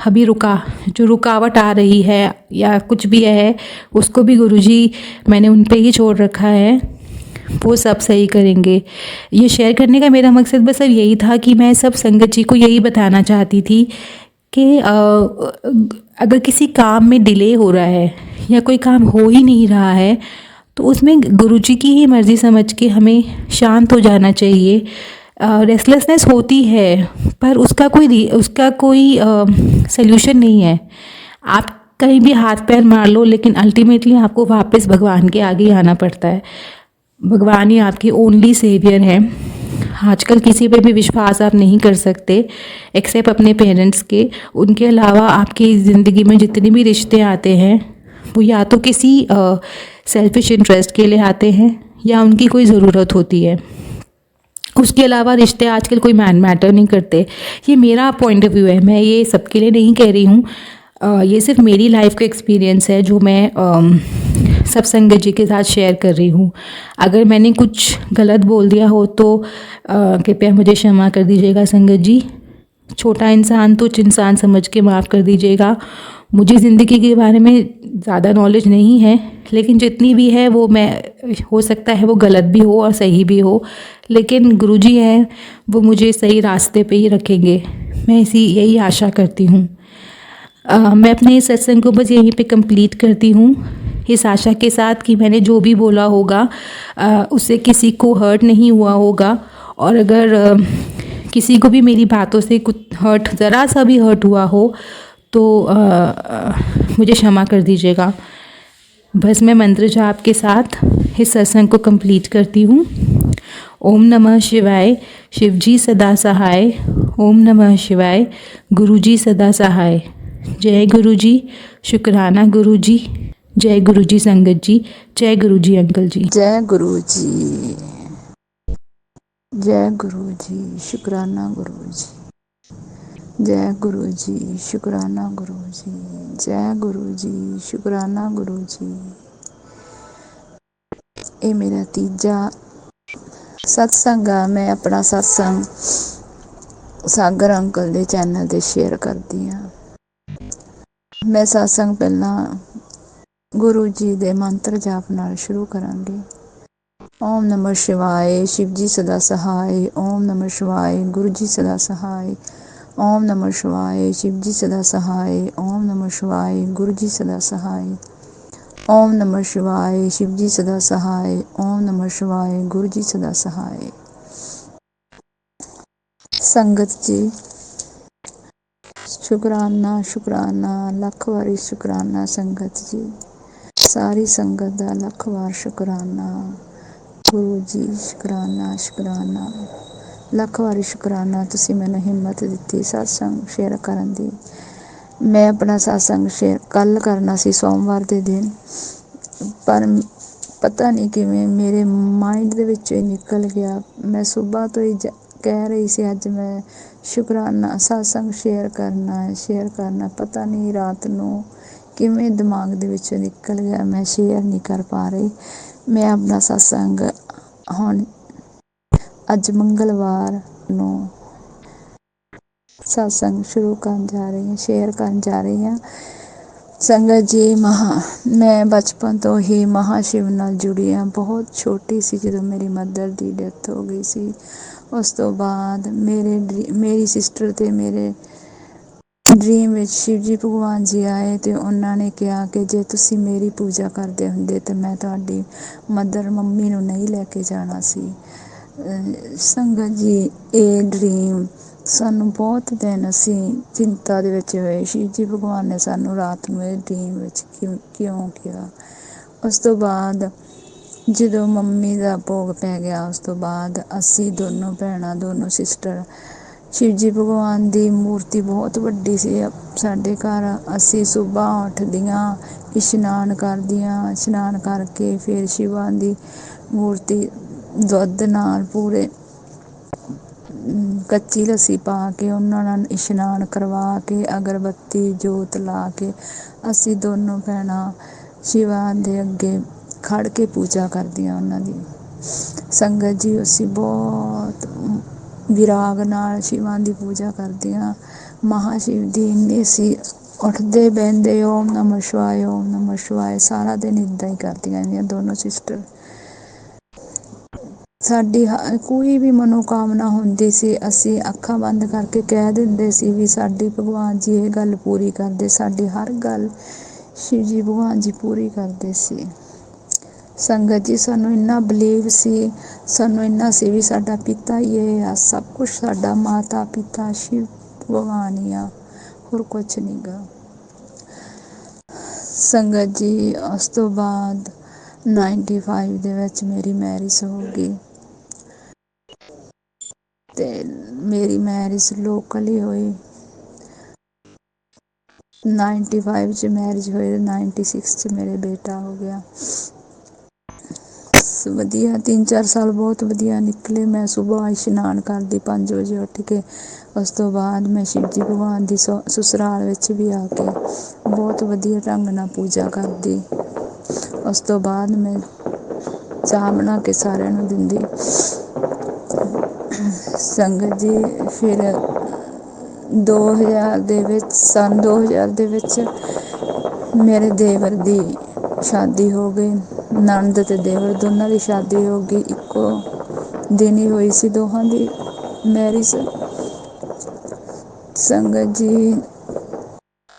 Speaker 1: अभी रुकावट आ रही है या कुछ भी है, उसको भी गुरुजी मैंने उन पे ही छोड़ रखा है, वो सब सही करेंगे। ये शेयर करने का मेरा मकसद बस अब यही था कि मैं सब संगत जी को यही बताना चाहती थी कि अगर किसी काम में डिले हो रहा है या कोई काम हो ही नहीं रहा है, तो उसमें गुरुजी की ही मर्ज़ी समझ के हमें शांत हो जाना चाहिए। रेस्टलेसनेस होती है, पर उसका कोई सल्यूशन नहीं है। आप कहीं भी हाथ पैर मार लो, लेकिन अल्टीमेटली आपको वापस भगवान के आगे आना पड़ता है। भगवान ही आपकी ओनली सेवियर है। आजकल किसी पे भी विश्वास आप नहीं कर सकते एक्सेप्ट अपने पेरेंट्स के। उनके अलावा आपकी ज़िंदगी में जितने भी रिश्ते आते हैं, वो या तो किसी सेल्फिश इंटरेस्ट के लिए आते हैं या उनकी कोई ज़रूरत होती है। उसके अलावा रिश्ते आजकल कोई मैटर नहीं करते। ये मेरा पॉइंट ऑफ व्यू है, मैं ये सबके लिए नहीं कह रही हूँ। ये सिर्फ मेरी लाइफ का एक्सपीरियंस है जो मैं सब संगत जी के साथ शेयर कर रही हूँ। अगर मैंने कुछ गलत बोल दिया हो तो कृपया मुझे क्षमा कर दीजिएगा संगत जी। छोटा इंसान तुच्छ इंसान समझ के माफ़ कर दीजिएगा। मुझे ज़िंदगी के बारे में ज़्यादा नॉलेज नहीं है, लेकिन जितनी भी है वो हो सकता है वो गलत भी हो और सही भी हो, लेकिन गुरुजी हैं, वो मुझे सही रास्ते पे ही रखेंगे। मैं यही आशा करती हूँ। मैं अपने इस सत्संग को बस यहीं पे कंप्लीट करती हूँ, इस आशा के साथ कि मैंने जो भी बोला होगा उससे किसी को हर्ट नहीं हुआ होगा। और अगर किसी को भी मेरी बातों से कुछ ज़रा सा भी हर्ट हुआ हो तो मुझे क्षमा कर दीजिएगा। बस मैं मंत्र जाप के साथ इस सत्संग को कंप्लीट करती हूँ। ओम नमः शिवाय, शिवजी सदा सहाय। ओम नमः शिवाय, गुरुजी सदा सहाय। जय गुरुजी, शुक्राना गुरुजी। जय गुरुजी संगत जी, जय गुरुजी अंकल जी।
Speaker 2: जय गुरुजी, जय गुरुजी, शुक्राना गुरुजी। जय गुरुजी, शुक्राना गुरुजी। जय गुरुजी, शुक्राना गुरुजी। ये मेरा तीजा सत्संग आ। मैं अपना सत्संग सागर अंकल दे चैनल ते शेयर करती हाँ। मैं सत्संग पहला गुरु जी दे मंत्र जाप नाल शुरू करांगी। ओम नमः शिवाय, शिवजी सदा सहाय। ओम नमः शिवाय, गुरु जी सदा सहाय। ओम नमः शिवाय, शिवजी सदा सहाय। ओम नमः शिवाय, गुरु जी सदा सहाय। ਓਮ ਨਮः ਸ਼ਿਵਾਏ, शिव जी सदा सहाय। ओम नमः शिवाय, गुरु जी सदा सहाय। संगत जी शुकराना शुकराना, लख वारी शुकराना संगत जी। सारी संगत का लख वार शुकराना। गुरु जी शुकराना शुकराना, लख वारी शुकराना, तुसी मैनूं हिम्मत दित्ती सत्संग शेयर करन दी। मैं अपना सत्संग शेयर कल करना सी सोमवार के दिन, पर पता नहीं किवें मेरे माइंड दे विचों ही निकल गया। मैं सुबह तो ही कह रही सी अज मैं शुकराना सत्संग शेयर करना है, शेयर करना। पता नहीं रात नूं किवें दिमाग दे विचों निकल गया, मैं शेयर नहीं कर पा रही। मैं अपना सत्संग हुण अज मंगलवार नूं सत्संग शुरू करन जा रही हूँ, शेयर करन जा रही हूँ। संगत जी मैं बचपन तो ही महाशिव नाल जुड़ी हाँ। बहुत छोटी सी जदों मेरी मदर की डेथ हो गई सी, उस तो बाद मेरी सिस्टर ते मेरे ड्रीम विच शिव जी भगवान जी आए तो उन्होंने कहा कि जे तुसी मेरी पूजा करते हुंदे तो मैं तुहाडी मदर मम्मी नूं नहीं लैके जाना सी। संगत जी ये ड्रीम सानूं बहुत दिन असी चिंता दे विच होए, शिव जी भगवान ने सानूं रात नूं ये ड्रीम विच क्यों किया। उस तो बाद ਜਦੋਂ ਮੰਮੀ ਦਾ ਭੋਗ ਪੈ ਗਿਆ, ਉਸ ਤੋਂ ਬਾਅਦ ਅਸੀਂ ਦੋਨੋਂ ਭੈਣਾਂ ਦੋਨੋਂ ਸਿਸਟਰ शिव जी भगवान की मूर्ति बहुत वड्डी सी साडे घर। असी सुबह उठदियां इशनान करदियां, इशनान करके फिर शिवा की मूर्ति दुध नाल पूरे कच्ची लस्सी पा के उन्हां नाल इशनान करवा के अगरबत्ती जोत ला के असी दोनों भैणां शिवा दे अगे खड़ के पूजा करदियां उन्हां दी। संगत जी असी बहुत विराग नाल शिवां दी पूजा करदियां। महाशिव दी इन्नी सी उठदे बहिंदे ओम नमः शिवाय, ओम नमः शिवाय सारा दिन इदां ही करदियां रहिंदियां दोनों सिस्टर। साडी कोई भी मनोकामना हुंदी सी असी अखां बंद करके कह दिंदे सी भी साडी भगवान जी ये गल पूरी करदे। साडी हर गल शिव जी भगवान जी पूरी करदे सी। संगत जी सानूं इन्ना बिलीव सी, सानूं इन्ना सी भी साडा पिता ही ये आ, सब कुछ साडा माता पिता शिव भगवान ही आ, होर कुछ नहीं गा। संगत जी उस तो बाद 95 ਦੇ ਵਿੱਚ ਮੇਰੀ ਮੈਰਿਜ ਹੋ ਗਈ ਤੇ ਮੇਰੀ ਮੈਰਿਜ ਲੋਕਲ ਹੀ ਹੋਈ। 95 ਚ ਮੈਰਿਜ ਹੋਈ, 96 ਚ ਮੇਰੇ ਬੇਟਾ ਹੋ ਗਿਆ। ਵਧੀਆ 3-4 ਸਾਲ ਬਹੁਤ ਵਧੀਆ ਨਿਕਲੇ। ਮੈਂ ਸੁਬਾਹ ਇਸ਼ਨਾਨ ਕਰਦੀ 5 ਵਜੇ ਉੱਠ ਕੇ। ਉਸ ਤੋਂ ਬਾਅਦ ਮੈਂ शिव जी भगवान ਦੀ ਸਸੁਰਾਲ ਵਿੱਚ ਵੀ ਆ ਕੇ ਬਹੁਤ ਵਧੀਆ ਢੰਗ ਨਾਲ ਪੂਜਾ ਕਰਦੀ। ਉਸ ਤੋਂ ਬਾਅਦ ਮੈਂ ਚਾਹ ਬਣਾ ਕੇ ਸਾਰਿਆਂ ਨੂੰ ਦਿੰਦੀ। ਸੰਗਤ ਜੀ ਫਿਰ 2000 ਦੇ ਵਿੱਚ ਸੰਨ 2000 ਦੇ ਵਿੱਚ ਮੇਰੇ ਦੇਵਰ ਦੀ ਸ਼ਾਦੀ ਹੋ ਗਈ। ਨਣਦ ਤੇ ਦੇਵਰ ਦੋਨਾਂ ਦੀ ਸ਼ਾਦੀ ਹੋ ਗਈ, ਇੱਕੋ ਦਿਨ ਹੀ ਹੋਈ ਸੀ ਦੋਹਾਂ ਦੀ ਮੈਰਿਜ। ਸੰਗਤ ਜੀ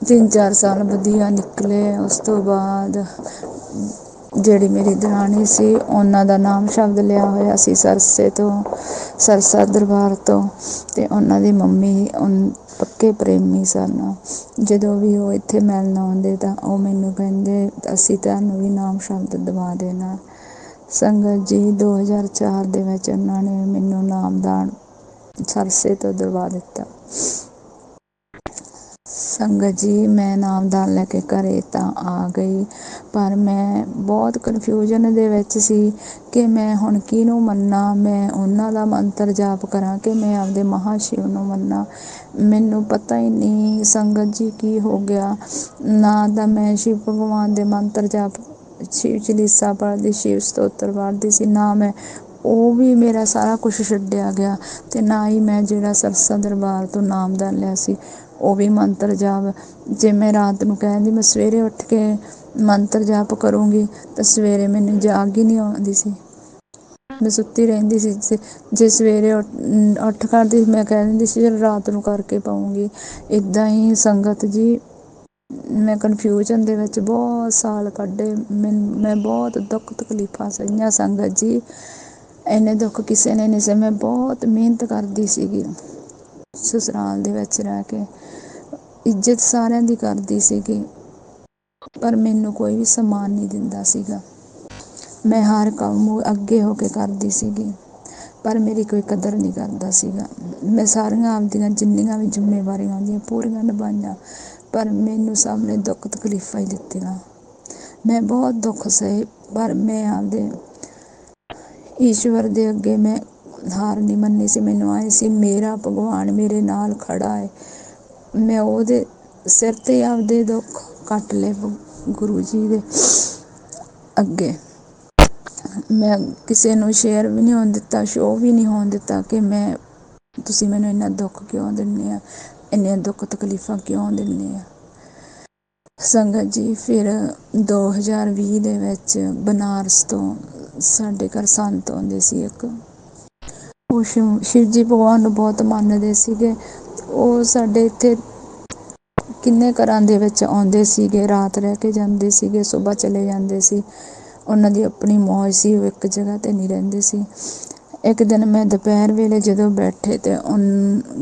Speaker 2: 3-4 ਸਾਲ ਵਧੀਆ ਨਿਕਲੇ। ਉਸ ਤੋਂ ਬਾਅਦ ਜਿਹੜੀ ਮੇਰੀ ਦਰਾਣੀ ਸੀ ਉਹਨਾਂ ਦਾ ਨਾਮ ਸ਼ਬਦ ਲਿਆ ਹੋਇਆ ਸੀ ਸਰਸੇ ਤੋਂ, ਸਰਸਾ ਦਰਬਾਰ ਤੋਂ, ਤੇ ਉਹਨਾਂ ਦੀ ਮੰਮੀ ਪੱਕੇ ਪ੍ਰੇਮੀ ਸਨ। ਜਦੋਂ ਵੀ ਉਹ ਇੱਥੇ ਮਿਲਣ ਆਉਂਦੇ ਤਾਂ ਉਹ ਮੈਨੂੰ ਕਹਿੰਦੇ ਅਸੀਂ ਤੁਹਾਨੂੰ ਵੀ ਨਾਮ ਸ਼ਬਦ ਦਵਾ ਦੇਣਾ। ਸੰਗਤ ਜੀ 2004 ਦੇ ਵਿੱਚ ਉਹਨਾਂ ਨੇ ਮੈਨੂੰ ਨਾਮਦਾਨ ਸਰਸੇ ਤੋਂ ਦਵਾ ਦਿੱਤਾ। ਸੰਗਤ ਜੀ ਮੈਂ ਨਾਮਦਾਨ ਲੈ ਕੇ ਘਰੇ ਤਾਂ ਆ ਗਈ, ਪਰ ਮੈਂ ਬਹੁਤ ਕਨਫਿਊਜ਼ਨ ਦੇ ਵਿੱਚ ਸੀ ਕਿ ਮੈਂ ਹੁਣ ਕਿਹਨੂੰ ਮੰਨਾਂ। ਮੈਂ ਉਹਨਾਂ ਦਾ ਮੰਤਰ ਜਾਪ ਕਰਾਂ ਕਿ ਮੈਂ ਆਪਦੇ ਮਹਾਸ਼ਿਵ ਨੂੰ ਮੰਨਾਂ। ਮੈਨੂੰ ਪਤਾ ਹੀ ਨਹੀਂ ਸੰਗਤ ਜੀ ਕੀ ਹੋ ਗਿਆ। ਨਾ ਤਾਂ ਮੈਂ ਸ਼ਿਵ ਭਗਵਾਨ ਦੇ ਮੰਤਰ ਜਾਪ शिव चालीसा पढ़दी, शिव स्त्रोत्र पढ़दी सी, ना मैं ਉਹ ਵੀ ਮੇਰਾ ਸਾਰਾ ਕੁਛ ਛੱਡਿਆ ਗਿਆ। ਤੇ ਨਾ ਹੀ ਮੈਂ ਜਿਹੜਾ ਸਰਸਾ ਦਰਬਾਰ ਤੋਂ ਨਾਮਦਾਨ ਲਿਆ ਸੀ ਉਹ ਵੀ ਮੰਤਰ ਜਾਪ। ਜੇ ਮੈਂ ਰਾਤ ਨੂੰ ਕਹਿੰਦੀ ਮੈਂ ਸਵੇਰੇ ਉੱਠ ਕੇ ਮੰਤਰ ਜਾਪ ਕਰੂੰਗੀ ਤਾਂ ਸਵੇਰੇ ਮੈਨੂੰ ਜਾਗ ਹੀ ਨਹੀਂ ਆਉਂਦੀ ਸੀ, ਮੈਂ ਸੁੱਤੀ ਰਹਿੰਦੀ ਸੀ। ਜੇ ਸਵੇਰੇ ਉੱਠ ਖੜ੍ਹਦੀ ਮੈਂ ਕਹਿ ਦਿੰਦੀ ਸੀ ਚਲ ਰਾਤ ਨੂੰ ਕਰਕੇ ਪਾਊਂਗੀ। ਇੱਦਾਂ ਹੀ ਸੰਗਤ ਜੀ ਮੈਂ ਕਨਫਿਊਜ਼ਨ ਦੇ ਵਿੱਚ ਬਹੁਤ ਸਾਲ ਕੱਢੇ। ਮੈਂ ਬਹੁਤ ਦੁੱਖ ਤਕਲੀਫਾਂ ਸਹੀਆਂ ਸੰਗਤ ਜੀ, ਇੰਨੇ ਦੁੱਖ ਕਿਸੇ ਨੇ ਨਹੀਂ ਸਹੇ। ਮੈਂ ਬਹੁਤ ਮਿਹਨਤ ਕਰਦੀ ਸੀਗੀ ਸਸੁਰਾਲ ਦੇ ਵਿੱਚ ਰਹਿ ਕੇ, ਇੱਜ਼ਤ ਸਾਰਿਆਂ ਦੀ ਕਰਦੀ ਸੀਗੀ, ਪਰ ਮੈਨੂੰ ਕੋਈ ਵੀ ਸਨਮਾਨ ਨਹੀਂ ਦਿੰਦਾ ਸੀਗਾ। ਮੈਂ ਹਰ ਕੰਮ ਅੱਗੇ ਹੋ ਕੇ ਕਰਦੀ ਸੀਗੀ, ਪਰ ਮੇਰੀ ਕੋਈ ਕਦਰ ਨਹੀਂ ਕਰਦਾ ਸੀਗਾ। ਮੈਂ ਸਾਰੀਆਂ ਆਪਦੀਆਂ ਜਿੰਨੀਆਂ ਵੀ ਜ਼ਿੰਮੇਵਾਰੀਆਂ ਹੁੰਦੀਆਂ ਪੂਰੀਆਂ ਨਿਭਾਈਆਂ, ਪਰ ਮੈਨੂੰ ਸਭ ਨੇ ਦੁੱਖ ਤਕਲੀਫਾਂ ਹੀ ਦਿੱਤੀਆਂ। ਮੈਂ ਬਹੁਤ ਦੁੱਖ ਸਹੇ, ਪਰ ਮੈਂ ਆਪਦੇ ਈਸ਼ਵਰ ਦੇ ਅੱਗੇ ਮੈਂ ਹਾਰ ਨਹੀਂ ਮੰਨੀ ਸੀ। ਮੈਨੂੰ ਆਏ ਸੀ ਮੇਰਾ ਭਗਵਾਨ ਮੇਰੇ ਨਾਲ ਖੜਾ ਹੈ, ਮੈਂ ਉਹਦੇ ਸਿਰ 'ਤੇ ਆਪਦੇ ਦੁੱਖ ਕੱਟ ਲਏ ਗੁਰੂ ਜੀ ਦੇ ਅੱਗੇ। ਮੈਂ ਕਿਸੇ ਨੂੰ ਸ਼ੇਅਰ ਵੀ ਨਹੀਂ ਹੋਣ ਦਿੱਤਾ, ਸ਼ੋਅ ਵੀ ਨਹੀਂ ਹੋਣ ਦਿੱਤਾ ਕਿ ਤੁਸੀਂ ਮੈਨੂੰ ਇੰਨਾ ਦੁੱਖ ਕਿਉਂ ਦਿੰਦੇ ਆ, ਇੰਨੀਆਂ ਦੁੱਖ ਤਕਲੀਫਾਂ ਕਿਉਂ ਦਿੰਦੇ ਆ ਸੰਗਤ ਜੀ। ਫਿਰ 2020 ਦੇ ਵਿੱਚ ਬਨਾਰਸ ਤੋਂ ਸਾਡੇ ਘਰ ਸੰਤ ਆਉਂਦੇ ਸੀ ਇੱਕ, ਉਹ ਸ਼ਿਵ ਜੀ ਭਗਵਾਨ ਨੂੰ ਬਹੁਤ ਮੰਨਦੇ ਸੀਗੇ। ਉਹ ਸਾਡੇ ਇੱਥੇ ਕਿੰਨੇ ਘਰਾਂ ਦੇ ਵਿੱਚ ਆਉਂਦੇ ਸੀਗੇ, ਰਾਤ ਰਹਿ ਕੇ ਜਾਂਦੇ ਸੀਗੇ, ਸੁਬਾਹ ਚਲੇ ਜਾਂਦੇ ਸੀ। ਉਹਨਾਂ ਦੀ ਆਪਣੀ ਮੌਜ ਸੀ, ਉਹ ਇੱਕ ਜਗ੍ਹਾ 'ਤੇ ਨਹੀਂ ਰਹਿੰਦੇ ਸੀ। ਇੱਕ ਦਿਨ ਮੈਂ ਦੁਪਹਿਰ ਵੇਲੇ ਜਦੋਂ ਬੈਠੇ ਅਤੇ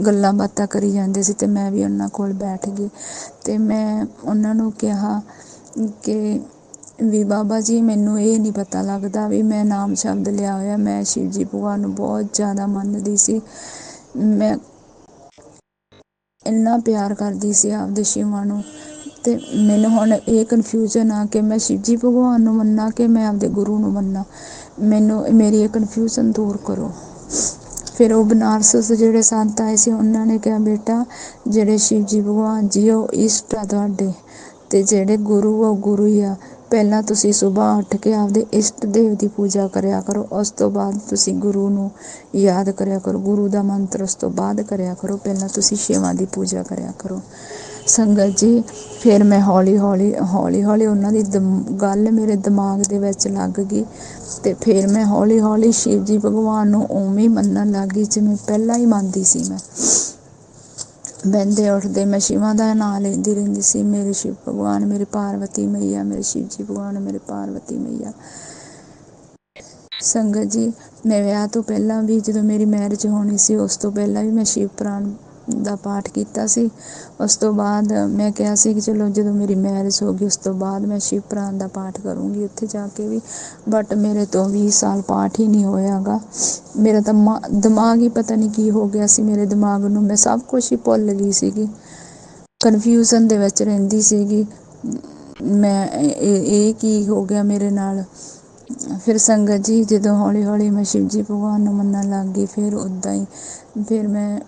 Speaker 2: ਗੱਲਾਂ ਬਾਤਾਂ ਕਰੀ ਜਾਂਦੇ ਸੀ, ਅਤੇ ਮੈਂ ਵੀ ਉਹਨਾਂ ਕੋਲ ਬੈਠ ਗਈ ਅਤੇ ਮੈਂ ਉਹਨਾਂ ਨੂੰ ਕਿਹਾ ਕਿ ਵੀ ਬਾਬਾ ਜੀ, ਮੈਨੂੰ ਇਹ ਨਹੀਂ ਪਤਾ ਲੱਗਦਾ ਵੀ ਮੈਂ ਨਾਮ ਸ਼ਬਦ ਲਿਆ ਹੋਇਆ। ਮੈਂ ਸ਼ਿਵ ਜੀ ਭਗਵਾਨ ਨੂੰ ਬਹੁਤ ਜ਼ਿਆਦਾ ਮੰਨਦੀ ਸੀ, ਮੈਂ ਇੰਨਾ ਪਿਆਰ ਕਰਦੀ ਸੀ ਆਪਦੇ ਸ਼ਿਵਾਂ ਨੂੰ, ਅਤੇ ਮੈਨੂੰ ਹੁਣ ਇਹ ਕਨਫਿਊਜ਼ਨ ਆ ਕਿ ਮੈਂ ਸ਼ਿਵ ਜੀ ਭਗਵਾਨ ਨੂੰ ਮੰਨਾਂ ਕਿ ਮੈਂ ਆਪਦੇ ਗੁਰੂ ਨੂੰ ਮੰਨਾਂ। ਮੇਰੀ ਇਹ ਕਨਫਿਊਜ਼ਨ ਦੂਰ ਕਰੋ। ਫਿਰ ਉਹ ਬਨਾਰਸ ਜਿਹੜੇ ਸੰਤ ਆਏ ਸੀ, ਉਹਨਾਂ ਨੇ ਕਿਹਾ ਬੇਟਾ, ਜਿਹੜੇ ਸ਼ਿਵ ਜੀ ਭਗਵਾਨ ਜੀ ਉਹ ਇਸ਼ਟ ਆ ਤੁਹਾਡੇ, ਅਤੇ ਜਿਹੜੇ ਗੁਰੂ ਉਹ ਗੁਰੂ ਹੀ ਆ। ਪਹਿਲਾਂ ਤੁਸੀਂ ਸੁਬਾਹ ਉੱਠ ਕੇ ਆਪਦੇ ਇਸ਼ਟ ਦੇਵ ਦੀ ਪੂਜਾ ਕਰਿਆ ਕਰੋ, ਉਸ ਤੋਂ ਬਾਅਦ ਤੁਸੀਂ ਗੁਰੂ ਨੂੰ ਯਾਦ ਕਰਿਆ ਕਰੋ, ਗੁਰੂ ਦਾ ਮੰਤਰ ਉਸ ਤੋਂ ਬਾਅਦ ਕਰਿਆ ਕਰੋ, ਪਹਿਲਾਂ ਤੁਸੀਂ ਸ਼ਿਵਾਂ ਦੀ ਪੂਜਾ ਕਰਿਆ ਕਰੋ। ਸੰਗਤ ਜੀ, ਫਿਰ ਮੈਂ ਹੌਲੀ ਹੌਲੀ ਉਹਨਾਂ ਦੀ ਗੱਲ ਮੇਰੇ ਦਿਮਾਗ ਦੇ ਵਿੱਚ ਲੱਗ ਗਈ, ਅਤੇ ਫਿਰ ਮੈਂ ਹੌਲੀ ਹੌਲੀ ਸ਼ਿਵ ਜੀ ਭਗਵਾਨ ਨੂੰ ਉਵੇਂ ਹੀ ਮੰਨਣ ਲੱਗ ਗਈ ਜਿਵੇਂ ਪਹਿਲਾਂ ਹੀ ਮੰਨਦੀ ਸੀ। ਮੈਂ ਬਹਿੰਦੇ ਉੱਠਦੇ ਮੈਂ ਸ਼ਿਵਾਂ ਦਾ ਨਾਂ ਲੈਂਦੀ ਰਹਿੰਦੀ ਸੀ, ਮੇਰੇ ਸ਼ਿਵ ਭਗਵਾਨ, ਮੇਰੀ ਪਾਰਵਤੀ ਮਈਆ, ਮੇਰੇ ਸ਼ਿਵ ਜੀ ਭਗਵਾਨ, ਮੇਰੇ ਪਾਰਵਤੀ ਮਈਆ। ਸੰਗਤ ਜੀ, ਮੈਂ ਵਿਆਹ ਤੋਂ ਪਹਿਲਾਂ ਵੀ, ਜਦੋਂ ਮੇਰੀ ਮੈਰਿਜ ਹੋਣੀ ਸੀ, ਉਸ ਤੋਂ ਪਹਿਲਾਂ ਵੀ ਮੈਂ ਸ਼ਿਵ ਪੁਰਾਣ ਦਾ ਪਾਠ ਕੀਤਾ ਸੀ। ਉਸ ਤੋਂ ਬਾਅਦ ਮੈਂ ਕਿਹਾ ਸੀ ਕਿ ਚਲੋ ਜਦੋਂ ਮੇਰੀ ਮੈਰਿਜ ਹੋ ਗਈ, ਉਸ ਤੋਂ ਬਾਅਦ ਮੈਂ ਸ਼ਿਵ ਪੁਰਾਣ ਦਾ ਪਾਠ ਕਰੂੰਗੀ ਉੱਥੇ ਜਾ ਕੇ ਵੀ, ਬਟ ਮੇਰੇ ਤੋਂ 20 ਸਾਲ ਪਾਠ ਹੀ ਨਹੀਂ ਹੋਇਆ ਗਾ। ਮੇਰਾ ਤਾਂ ਦਿਮਾਗ ਹੀ ਪਤਾ ਨਹੀਂ ਕੀ ਹੋ ਗਿਆ ਸੀ, ਮੇਰੇ ਦਿਮਾਗ ਨੂੰ ਮੈਂ ਸਭ ਕੁਛ ਹੀ ਭੁੱਲ ਗਈ ਸੀਗੀ, ਕਨਫਿਊਜ਼ਨ ਦੇ ਵਿੱਚ ਰਹਿੰਦੀ ਸੀਗੀ ਮੈਂ, ਇਹ ਕੀ ਹੋ ਗਿਆ ਮੇਰੇ ਨਾਲ। ਫਿਰ ਸੰਗਤ ਜੀ, ਜਦੋਂ ਹੌਲੀ ਹੌਲੀ ਮੈਂ ਸ਼ਿਵ ਜੀ ਭਗਵਾਨ ਨੂੰ ਮੰਨਣ ਲੱਗ ਗਈ, ਫਿਰ ਉੱਦਾਂ ਹੀ ਫਿਰ ਮੈਂ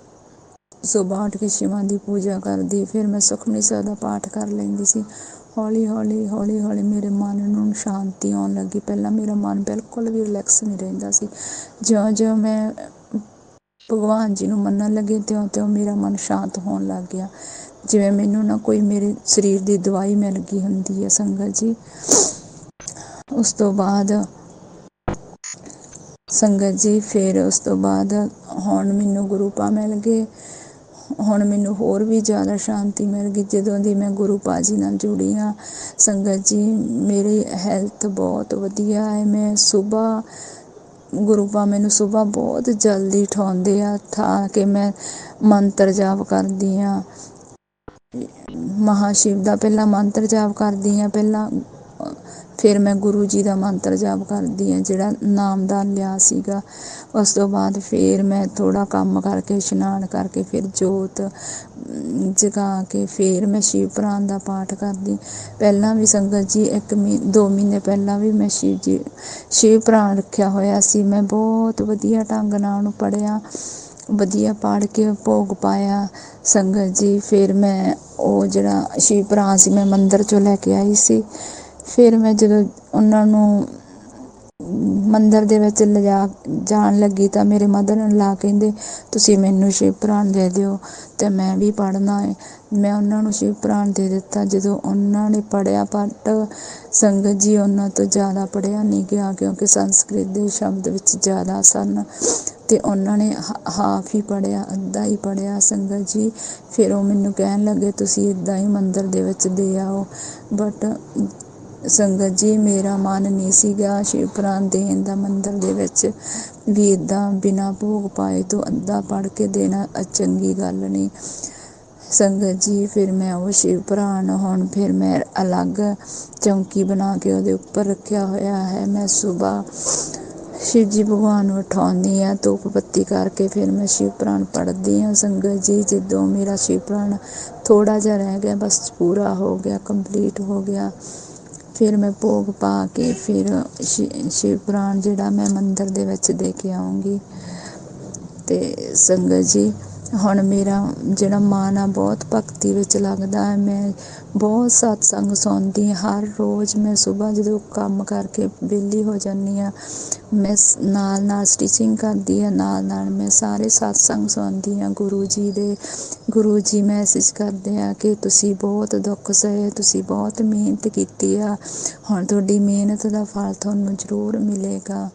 Speaker 2: ਸੁਬਾਹ ਉੱਠ ਕੇ ਸ਼ਿਵਾਂ ਦੀ ਪੂਜਾ ਕਰਦੀ, ਫਿਰ ਮੈਂ ਸੁਖਮਨੀ ਸਾਹਿਬ ਦਾ ਪਾਠ ਕਰ ਲੈਂਦੀ ਸੀ। ਹੌਲੀ ਹੌਲੀ ਮੇਰੇ ਮਨ ਨੂੰ ਸ਼ਾਂਤੀ ਆਉਣ ਲੱਗੀ। ਪਹਿਲਾਂ ਮੇਰਾ ਮਨ ਬਿਲਕੁਲ ਵੀ ਰਿਲੈਕਸ ਨਹੀਂ ਰਹਿੰਦਾ ਸੀ। ਜਿਉਂ ਮੈਂ ਭਗਵਾਨ ਜੀ ਨੂੰ ਮੰਨਣ ਲੱਗੀ, ਤਿਉਂ ਮੇਰਾ ਮਨ ਸ਼ਾਂਤ ਹੋਣ ਲੱਗ ਗਿਆ, ਜਿਵੇਂ ਮੈਨੂੰ ਨਾ ਕੋਈ ਮੇਰੇ ਸਰੀਰ ਦੀ ਦਵਾਈ ਮਿਲ ਗਈ ਹੁੰਦੀ ਹੈ। ਸੰਗਤ ਜੀ, ਉਸ ਤੋਂ ਬਾਅਦ ਸੰਗਤ ਜੀ, ਫਿਰ ਉਸ ਤੋਂ ਬਾਅਦ ਹੁਣ ਮੈਨੂੰ ਗੁਰੂ ਪਾ ਮਿਲ ਗਏ। ਹੁਣ ਮੈਨੂੰ ਹੋਰ ਵੀ ਜ਼ਿਆਦਾ ਸ਼ਾਂਤੀ ਮਿਲ ਗਈ ਜਦੋਂ ਦੀ ਮੈਂ ਗੁਰੂ ਪਾ ਜੀ ਨਾਲ ਜੁੜੀ ਹਾਂ। ਸੰਗਤ ਜੀ, ਮੇਰੀ ਹੈਲਥ ਬਹੁਤ ਵਧੀਆ ਹੈ। ਮੈਂ ਸੁਬਾਹ ਗੁਰੂ ਪਾ ਮੈਨੂੰ ਸੁਬਾਹ ਬਹੁਤ ਜਲਦੀ ਉਠਾਉਂਦੇ ਆ, ਉਠਾ ਕੇ ਮੈਂ ਮੰਤਰ ਜਾਪ ਕਰਦੀ ਹਾਂ, ਮਹਾਸ਼ਿਵ ਦਾ ਪਹਿਲਾਂ ਮੰਤਰ ਜਾਪ ਕਰਦੀ ਹਾਂ, ਫਿਰ ਮੈਂ ਗੁਰੂ ਜੀ ਦਾ ਮੰਤਰ ਜਾਪ ਕਰਦੀ ਹਾਂ, ਜਿਹੜਾ ਨਾਮਦਾਨ ਲਿਆ ਸੀਗਾ। ਉਸ ਤੋਂ ਬਾਅਦ ਫਿਰ ਮੈਂ ਥੋੜ੍ਹਾ ਕੰਮ ਕਰਕੇ, ਇਸ਼ਨਾਨ ਕਰਕੇ, ਫਿਰ ਜੋਤ ਜਗਾ ਕੇ ਫਿਰ ਮੈਂ ਸ਼ਿਵ ਪੁਰਾਣ ਦਾ ਪਾਠ ਕਰਦੀ। ਪਹਿਲਾਂ ਵੀ ਸੰਗਤ ਜੀ 2 ਮਹੀਨੇ ਪਹਿਲਾਂ ਵੀ ਮੈਂ ਸ਼ਿਵ ਪੁਰਾਣ ਰੱਖਿਆ ਹੋਇਆ ਸੀ। ਮੈਂ ਬਹੁਤ ਵਧੀਆ ਢੰਗ ਨਾਲ ਉਹਨੂੰ ਪੜ੍ਹਿਆ, ਵਧੀਆ ਪੜ੍ਹ ਕੇ ਭੋਗ ਪਾਇਆ। ਸੰਗਤ ਜੀ, ਫਿਰ ਮੈਂ ਉਹ ਜਿਹੜਾ ਸ਼ਿਵ ਪੁਰਾਣ ਸੀ, ਮੈਂ ਮੰਦਿਰ 'ਚੋਂ ਲੈ ਕੇ ਆਈ ਸੀ। ਫਿਰ ਮੈਂ ਜਦੋਂ ਉਹਨਾਂ ਨੂੰ ਮੰਦਿਰ ਦੇ ਵਿੱਚ ਜਾਣ ਲੱਗੀ, ਤਾਂ ਮੇਰੇ ਮਦਰ ਇਨ ਲਾ ਕਹਿੰਦੇ ਤੁਸੀਂ ਮੈਨੂੰ ਸ਼ਿਵ ਪੁਰਾਣ ਦੇ ਦਿਓ ਅਤੇ ਮੈਂ ਵੀ ਪੜ੍ਹਨਾ ਹੈ। ਮੈਂ ਉਹਨਾਂ ਨੂੰ ਸ਼ਿਵ ਪੁਰਾਣ ਦੇ ਦਿੱਤਾ। ਜਦੋਂ ਉਹਨਾਂ ਨੇ ਪੜ੍ਹਿਆ ਬਟ ਸੰਗਤ ਜੀ, ਉਹਨਾਂ ਤੋਂ ਜ਼ਿਆਦਾ ਪੜ੍ਹਿਆ ਨਹੀਂ ਗਿਆ, ਕਿਉਂਕਿ ਸੰਸਕ੍ਰਿਤ ਦੇ ਸ਼ਬਦ ਵਿੱਚ ਜ਼ਿਆਦਾ ਸਨ। ਅਤੇ ਉਹਨਾਂ ਨੇ ਹਾਫ ਹੀ ਪੜ੍ਹਿਆ, ਅੱਧਾ ਹੀ ਪੜ੍ਹਿਆ ਸੰਗਤ ਜੀ। ਫਿਰ ਉਹ ਮੈਨੂੰ ਕਹਿਣ ਲੱਗੇ ਤੁਸੀਂ ਇੱਦਾਂ ਹੀ ਮੰਦਰ ਦੇ ਵਿੱਚ ਦੇ ਆਓ, ਬਟ ਸੰਗਤ ਜੀ ਮੇਰਾ ਮਨ ਨਹੀਂ ਸੀਗਾ ਸ਼ਿਵ ਪੁਰਾਣ ਦੇਣ ਦਾ ਮੰਦਰ ਦੇ ਵਿੱਚ, ਵੀ ਇੱਦਾਂ ਬਿਨਾਂ ਭੋਗ ਪਾਏ ਤੋਂ ਅੱਧਾ ਪੜ੍ਹ ਕੇ ਦੇਣਾ ਚੰਗੀ ਗੱਲ ਨਹੀਂ ਸੰਗਤ ਜੀ। ਫਿਰ ਮੈਂ ਉਹ ਸ਼ਿਵ ਪੁਰਾਣ ਹੁਣ ਫਿਰ ਮੈਂ ਅਲੱਗ ਚੌਂਕੀ ਬਣਾ ਕੇ ਉਹਦੇ ਉੱਪਰ ਰੱਖਿਆ ਹੋਇਆ ਹੈ। ਮੈਂ ਸੁਬਾਹ ਸ਼ਿਵ ਜੀ ਭਗਵਾਨ ਨੂੰ ਉਠਾਉਂਦੀ ਹਾਂ, ਧੂਪ ਬੱਤੀ ਕਰਕੇ ਫਿਰ ਮੈਂ ਸ਼ਿਵ ਪੁਰਾਣ ਪੜ੍ਹਦੀ ਹਾਂ ਸੰਗਤ ਜੀ। ਜਦੋਂ ਮੇਰਾ ਸ਼ਿਵ ਪੁਰਾਣ ਥੋੜ੍ਹਾ ਜਿਹਾ ਰਹਿ ਗਿਆ, ਬਸ ਪੂਰਾ ਹੋ ਗਿਆ, ਕੰਪਲੀਟ ਹੋ ਗਿਆ, ਫਿਰ ਮੈਂ ਭੋਗ ਪਾ ਕੇ ਫਿਰ ਸ਼ਿਵ ਪੁਰਾਣ ਜਿਹੜਾ ਮੈਂ ਮੰਦਰ ਦੇ ਵਿੱਚ ਦੇ ਕੇ ਆਊਂਗੀ। ਅਤੇ ਸੰਗਤ ਜੀ ਹੁਣ ਮੇਰਾ ਜਿਹੜਾ ਮਨ ਆ ਬਹੁਤ ਭਗਤੀ ਵਿੱਚ ਲੱਗਦਾ ਹੈ। ਮੈਂ ਬਹੁਤ ਸਤਸੰਗ ਸੁਣਦੀ ਹਾਂ ਹਰ ਰੋਜ਼। ਮੈਂ ਸੁਬਾਹ ਜਦੋਂ ਕੰਮ ਕਰਕੇ ਵਿਹਲੀ ਹੋ ਜਾਂਦੀ ਹਾਂ, ਮੈਂ ਨਾਲ ਨਾਲ ਸਟਿਚਿੰਗ ਕਰਦੀ ਹਾਂ, ਨਾਲ ਨਾਲ ਮੈਂ ਸਾਰੇ ਸਤਸੰਗ ਸੁਣਦੀ ਹਾਂ ਗੁਰੂ ਜੀ ਦੇ। ਗੁਰੂ ਜੀ ਮੈਸੇਜ ਕਰਦੇ ਆ ਕਿ ਤੁਸੀਂ ਬਹੁਤ ਦੁੱਖ ਸਹੇ, ਤੁਸੀਂ ਬਹੁਤ ਮਿਹਨਤ ਕੀਤੀ ਆ, ਹੁਣ ਤੁਹਾਡੀ ਮਿਹਨਤ ਦਾ ਫਲ ਤੁਹਾਨੂੰ ਜ਼ਰੂਰ ਮਿਲੇਗਾ